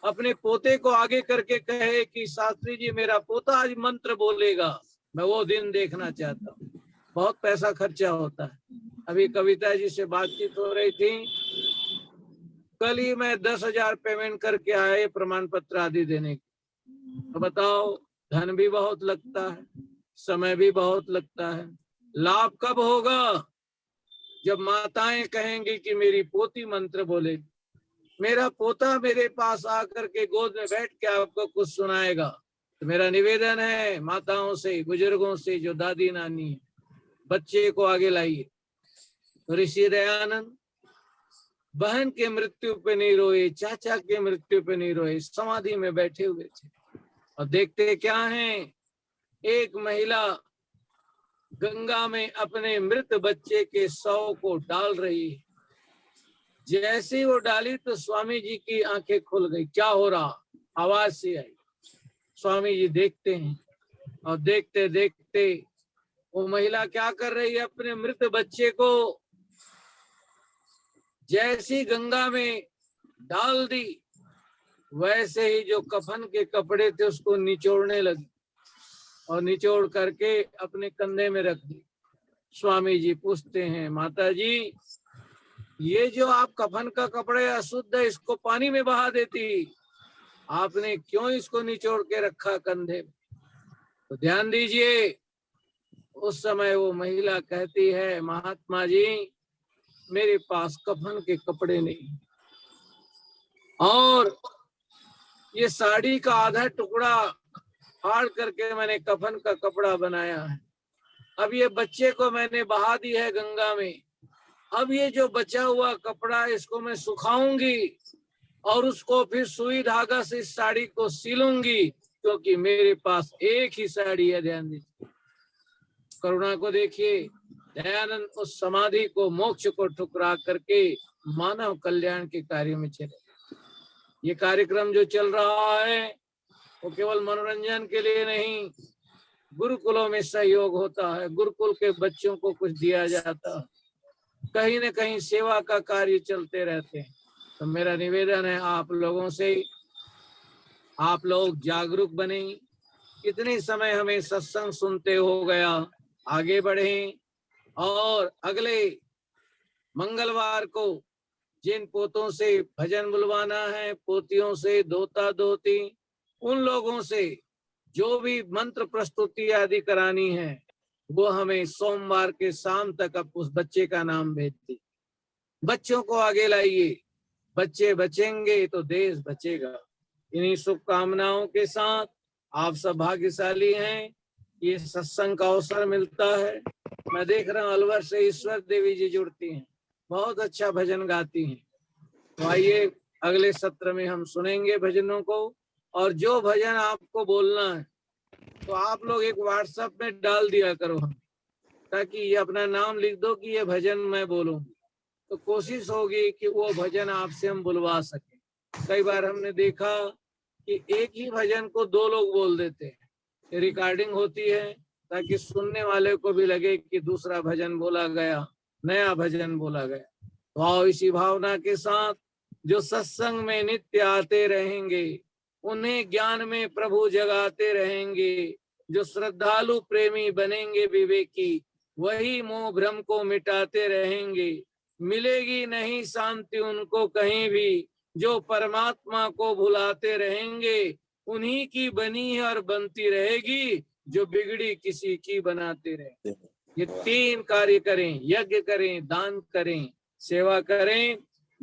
अपने पोते को आगे करके कहे कि शास्त्री जी मेरा पोता आज मंत्र बोलेगा, मैं वो दिन देखना चाहता हूँ। बहुत पैसा खर्चा होता है। अभी कविता जी से बातचीत हो रही थी, कल ही मैं 10,000 पेमेंट करके आए प्रमाण पत्र आदि देने की। तो बताओ, धन भी बहुत लगता है, समय भी बहुत लगता है। लाभ कब होगा? जब माताएं कहेंगी कि मेरी पोती मंत्र बोलेगी, मेरा पोता मेरे पास आकर के गोद में बैठ के आपको कुछ सुनाएगा। तो मेरा निवेदन है माताओं से, बुजुर्गों से, जो दादी नानी है, बच्चे को आगे लाइए। तो ऋषि दयानंद बहन के मृत्यु पे नहीं रोए, चाचा के मृत्यु पे नहीं रोए, समाधि में बैठे हुए थे। और देखते क्या हैं, एक महिला गंगा में अपने मृत बच्चे के शव को डाल रही है। जैसे ही वो डाली तो स्वामी जी की आंखें खुल गई। क्या हो रहा? आवाज से आई। स्वामी जी देखते हैं और देखते देखते वो महिला क्या कर रही है, अपने मृत बच्चे को जैसी गंगा में डाल दी, वैसे ही जो कफन के कपड़े थे उसको निचोड़ने लगी और निचोड़ करके अपने कंधे में रख दी। स्वामी जी पूछते हैं, माता जी ये जो आप कफन का कपड़े अशुद्ध है, इसको पानी में बहा देती, आपने क्यों इसको निचोड़ के रखा कंधे में? तो ध्यान दीजिए, उस समय वो महिला कहती है, महात्मा जी मेरे पास कफन के कपड़े नहीं, और ये साड़ी का आधा टुकड़ा फाड़ करके मैंने कफन का कपड़ा बनाया है। अब ये बच्चे को मैंने बहा दी है गंगा में, अब ये जो बचा हुआ कपड़ा इसको मैं सुखाऊंगी और उसको फिर सुई धागा से इस साड़ी को सिलूंगी, क्योंकि मेरे पास एक ही साड़ी है। ध्यान दीजिए, करुणा को देखिए। दयानंद उस समाधि को, मोक्ष को ठुकरा करके मानव कल्याण के कार्य में चले। ये कार्यक्रम जो चल रहा है वो केवल मनोरंजन के लिए नहीं, गुरुकुलों में सहयोग होता है, गुरुकुल के बच्चों को कुछ दिया जाता है, कहीं न कहीं सेवा का कार्य चलते रहते हैं। तो मेरा निवेदन है आप लोगों से, आप लोग जागरूक बने। इतने समय हमें सत्संग सुनते हो गया, आगे बढ़ें और अगले मंगलवार को जिन पोतों से भजन बुलवाना है, पोतियों से, दोता दोती, उन लोगों से जो भी मंत्र प्रस्तुति आदि करानी है वो हमें सोमवार के शाम तक अब उस बच्चे का नाम भेज दी। बच्चों को आगे लाइए, बच्चे बचेंगे तो देश बचेगा। इन्हीं शुभकामनाओं के साथ आप सब भाग्यशाली हैं, ये सत्संग का अवसर मिलता है। मैं देख रहा हूँ अलवर से ईश्वर देवी जी जुड़ती हैं, बहुत अच्छा भजन गाती हैं। तो आइए अगले सत्र में हम सुनेंगे भजनों को, और जो भजन आपको बोलना है तो आप लोग एक व्हाट्सएप में डाल दिया करो हम, ताकि ये अपना नाम लिख दो कि ये भजन मैं बोलूंगी, तो कोशिश होगी कि वो भजन आपसे हम बुलवा सके। कई बार हमने देखा कि एक ही भजन को दो लोग बोल देते हैं, रिकॉर्डिंग होती है ताकि सुनने वाले को भी लगे कि दूसरा भजन बोला गया, नया भजन बोला गया। तो आओ इसी भावना के साथ जो सत्संग में नित्य आते रहेंगे, उन्हें ज्ञान में प्रभु जगाते रहेंगे, जो श्रद्धालु प्रेमी बनेंगे विवेकी, वही मोह भ्रम को मिटाते रहेंगे। मिलेगी नहीं शांति उनको कहीं भी, जो परमात्मा को भुलाते रहेंगे। उन्हीं की बनी है और बनती रहेगी, जो बिगड़ी किसी की बनाते रहे। ये तीन कार्य करें, यज्ञ करें, दान करें, सेवा करें।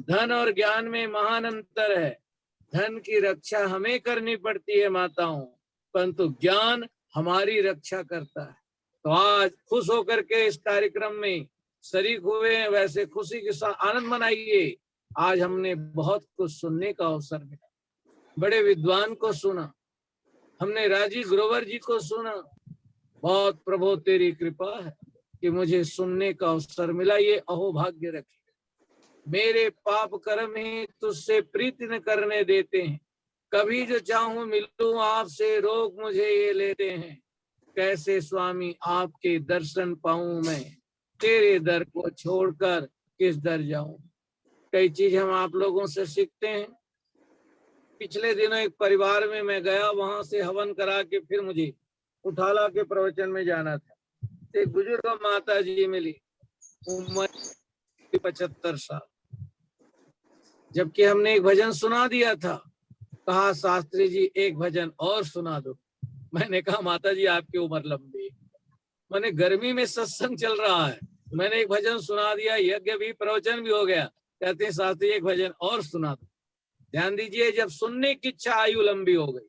धन और ज्ञान में महान अंतर है। धन की रक्षा हमें करनी पड़ती है माताओं, परंतु ज्ञान हमारी रक्षा करता है। तो आज खुश होकर के इस कार्यक्रम में शरीक हुए हैं, वैसे खुशी के साथ आनंद मनाइए। आज हमने बहुत कुछ सुनने का अवसर मिला, बड़े विद्वान को सुना, हमने राजीव ग्रोवर जी को सुना। बहुत प्रभु तेरी कृपा है कि मुझे सुनने का अवसर मिला, ये अहोभाग्य रखे। मेरे पाप कर्म ही तुझसे प्रीति न करने देते हैं, कभी जो चाहूं मिलूं आपसे, रोग मुझे ये लेते हैं। कैसे स्वामी आपके दर्शन पाऊं मैं, तेरे दर को छोड़कर किस दर जाऊं। कई चीज हम आप लोगों से सीखते हैं। पिछले दिनों एक परिवार में मैं गया, वहां से हवन करा के फिर मुझे उठाला के प्रवचन में जाना था। एक बुजुर्ग माता जी मिली, उम्र 75 साल। जबकि हमने एक भजन सुना दिया था, कहा शास्त्री जी एक भजन और सुना दो। मैंने कहा माता जी आपकी उम्र लंबी, मैंने गर्मी में सत्संग चल रहा है, मैंने एक भजन सुना दिया, यज्ञ भी प्रवचन भी हो गया, कहते हैं शास्त्री एक भजन और सुना दो। ध्यान दीजिए, जब सुनने की इच्छा आयु लंबी हो गई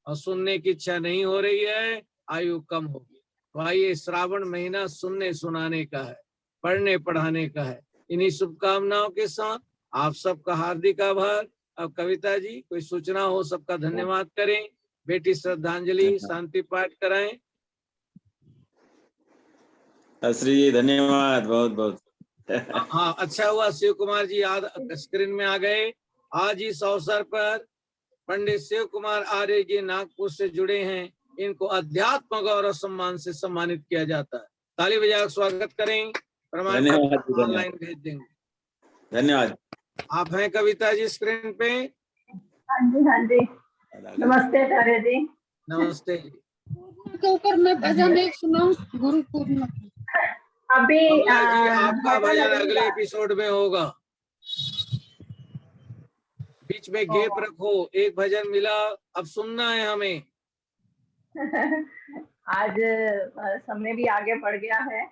और सुनने की इच्छा नहीं हो रही है, आयु कम होगी। तो आइए, श्रावण महीना सुनने सुनाने का है, पढ़ने पढ़ाने का है। इन्हीं शुभकामनाओं के साथ आप सबका हार्दिक आभार। अब कविता जी कोई सूचना हो सबका धन्यवाद करें। बेटी श्रद्धांजलि शांति पाठ कराएं। श्री जी धन्यवाद, बहुत बहुत। हाँ, अच्छा हुआ शिव कुमार जी याद स्क्रीन में आ गए। आज इस अवसर पर पंडित शिव कुमार आर्य जी नागपुर से जुड़े हैं, इनको अध्यात्म गौरव सम्मान से सम्मानित किया जाता है। ताली बजाकर स्वागत करें। प्रमाण पत्र ऑनलाइन भेज देंगे। धन्यवाद। आप हैं कविता जी स्क्रीन पे? हाँ जी, हाँ जी। नमस्ते आचार्य जी। नमस्ते जी। के ऊपर मैं भजन एक सुनाऊं, गुरु पूर्णिमा। अभी आपका भजन अगले एपिसोड में होगा, बीच में गैप रखो। एक भजन मिला, अब सुनना है हमें। आज समय भी आगे बढ़ गया है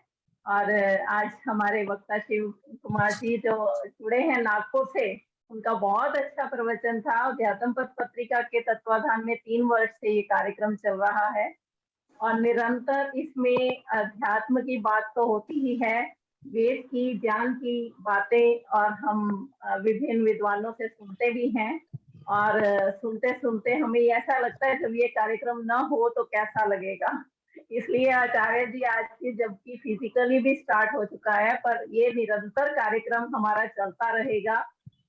और आज हमारे वक्ता शिव कुमार जी जो जुड़े हैं नागपुर से, उनका बहुत अच्छा प्रवचन था। अध्यात्म पथ पत्रिका के तत्वाधान में 3 वर्ष से ये कार्यक्रम चल रहा है और निरंतर इसमें अध्यात्म की बात तो होती ही है, वेद की ज्ञान की बातें, और हम विभिन्न विद्वानों से सुनते भी हैं। और सुनते सुनते हमें ऐसा लगता है जब ये कार्यक्रम ना हो तो कैसा लगेगा। इसलिए आचार्य जी आज की, जबकि फिजिकली भी स्टार्ट हो चुका है, पर ये निरंतर कार्यक्रम हमारा चलता रहेगा।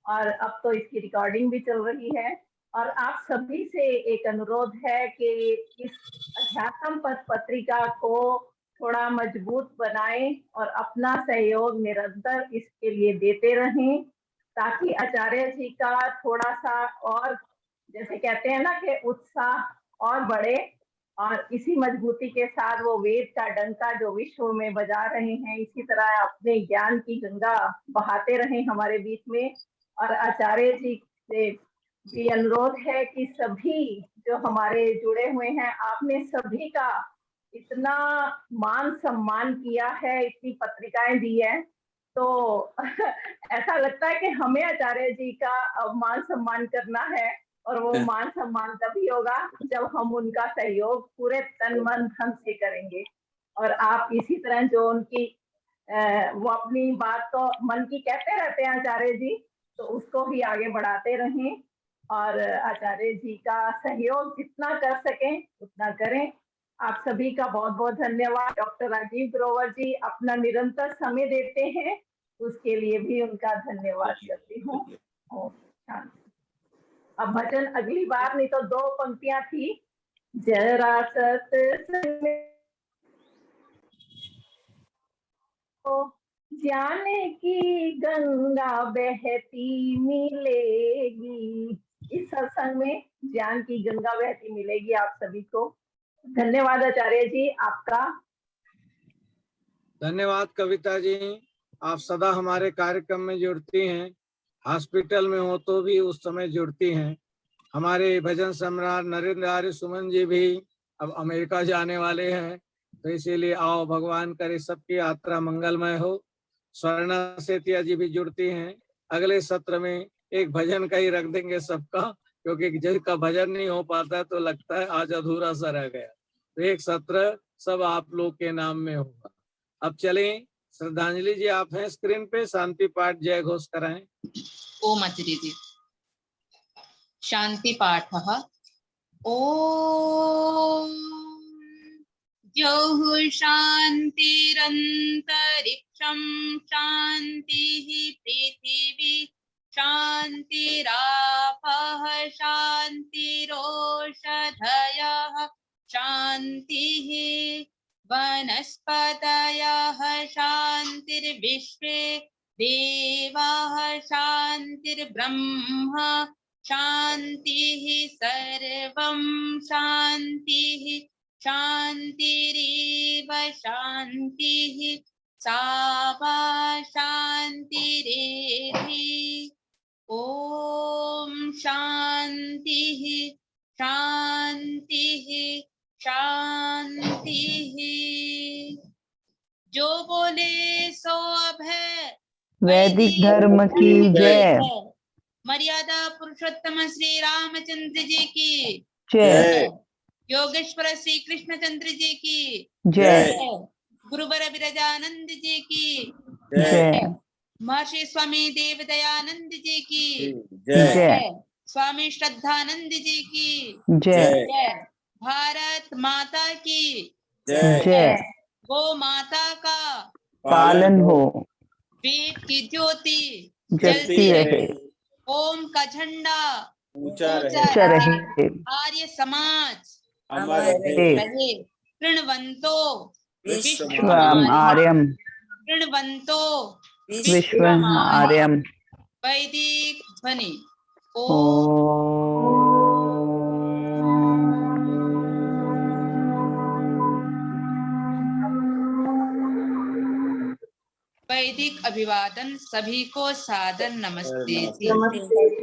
और अब तो इसकी रिकॉर्डिंग भी चल रही है। और आप सभी से एक अनुरोध है कि इस अध्यात्म पथ पत्रिका को थोड़ा मजबूत बनाएं और अपना सहयोग निरंतर इसके लिए देते रहें, ताकि आचार्य जी का थोड़ा सा और, जैसे कहते हैं ना, कि उत्साह और बढ़े, और इसी मजबूती के साथ वो वेद का डंका जो विश्व में बजा रहे हैं, इसी तरह अपने ज्ञान की गंगा बहाते रहें हमारे बीच में। और आचार्य जी से भी अनुरोध है कि सभी जो हमारे जुड़े हुए हैं, आपने सभी का इतना मान सम्मान किया है, इतनी पत्रिकाएं दी है, तो ऐसा लगता है कि हमें आचार्य जी का अब मान सम्मान करना है। और वो मान सम्मान तभी होगा जब हम उनका सहयोग पूरे तन मन धन से करेंगे। और आप इसी तरह जो उनकी वो अपनी बात तो मन की कहते रहते हैं आचार्य जी, तो उसको ही आगे बढ़ाते रहें। और आचार्य जी का सहयोग जितना कर सकें उतना करें। आप सभी का बहुत बहुत धन्यवाद। डॉक्टर राजीव ग्रोवर जी अपना निरंतर समय देते हैं, उसके लिए भी उनका धन्यवाद करती हूँ। अब भजन अगली बार, नहीं तो 2 पंक्तियां थी। जरा सत्संग जाने की गंगा बहती मिलेगी, इस सत्संग में ज्ञान की गंगा बहती मिलेगी आप सभी को। धन्यवाद आचार्य जी आपका। धन्यवाद कविता जी, आप सदा हमारे कार्यक्रम में जुड़ती हैं, हॉस्पिटल में हो तो भी उस समय जुड़ती हैं। हमारे भजन सम्राट नरेंद्र आर्य सुमन जी भी अब अमेरिका जाने वाले हैं, तो इसीलिए आओ, भगवान करे सबकी यात्रा मंगलमय हो। स्वर्णा सेतिया जी भी जुड़ती हैं। अगले सत्र में एक भजन का ही रख देंगे सबका, क्योंकि जिसका भजन नहीं हो पाता तो लगता है आज अधूरा सा रह गया, तो एक सत्र सब आप लोग के नाम में होगा। अब चलें, श्रद्धांजलि जी आप हैं स्क्रीन पे, शांति पाठ जय घोष कराएं। ओम आचार्य जी। शांति पाठः। ओम जौः शान्तिरन्तरिक्षं शान्तिः पृथिवी शान्तिरापः शान्तिरोषधयः शान्तिः वनस्पतयः शान्तिर्विश्वे देवाः शान्तिर्ब्रह्म शान्तिः सर्वं शान्तिः शान्तिरेव शान्तिः सा वा शान्तिरेधि। ॐ शान्तिः शान्तिः शान्तिः। जो बोले सो अभय वैदिक धर्म की जय। मर्यादा पुरुषोत्तम श्री रामचंद्र जी की जय। योगेश्वर श्री कृष्णचंद्र जी की जय। गुरुवर विरजानंद जी की जय। महर्षि स्वामी देवदयानंद जी की जय। स्वामी श्रद्धानंद जी की जय। भारत माता की जय। गो माता का पालन हो, वेद की ज्योति जलती रहे, ओम का झंडा ऊंचा ऊंचा रहे, आर्य समाज अमर रहे। कृण्वन्तो विश्वम आर्यम कृण्वन्तो विश्वम आर्यम। वैदिक ध्वनि। वैदिक अभिवादन, सभी को सादर नमस्ते। नमस्ते।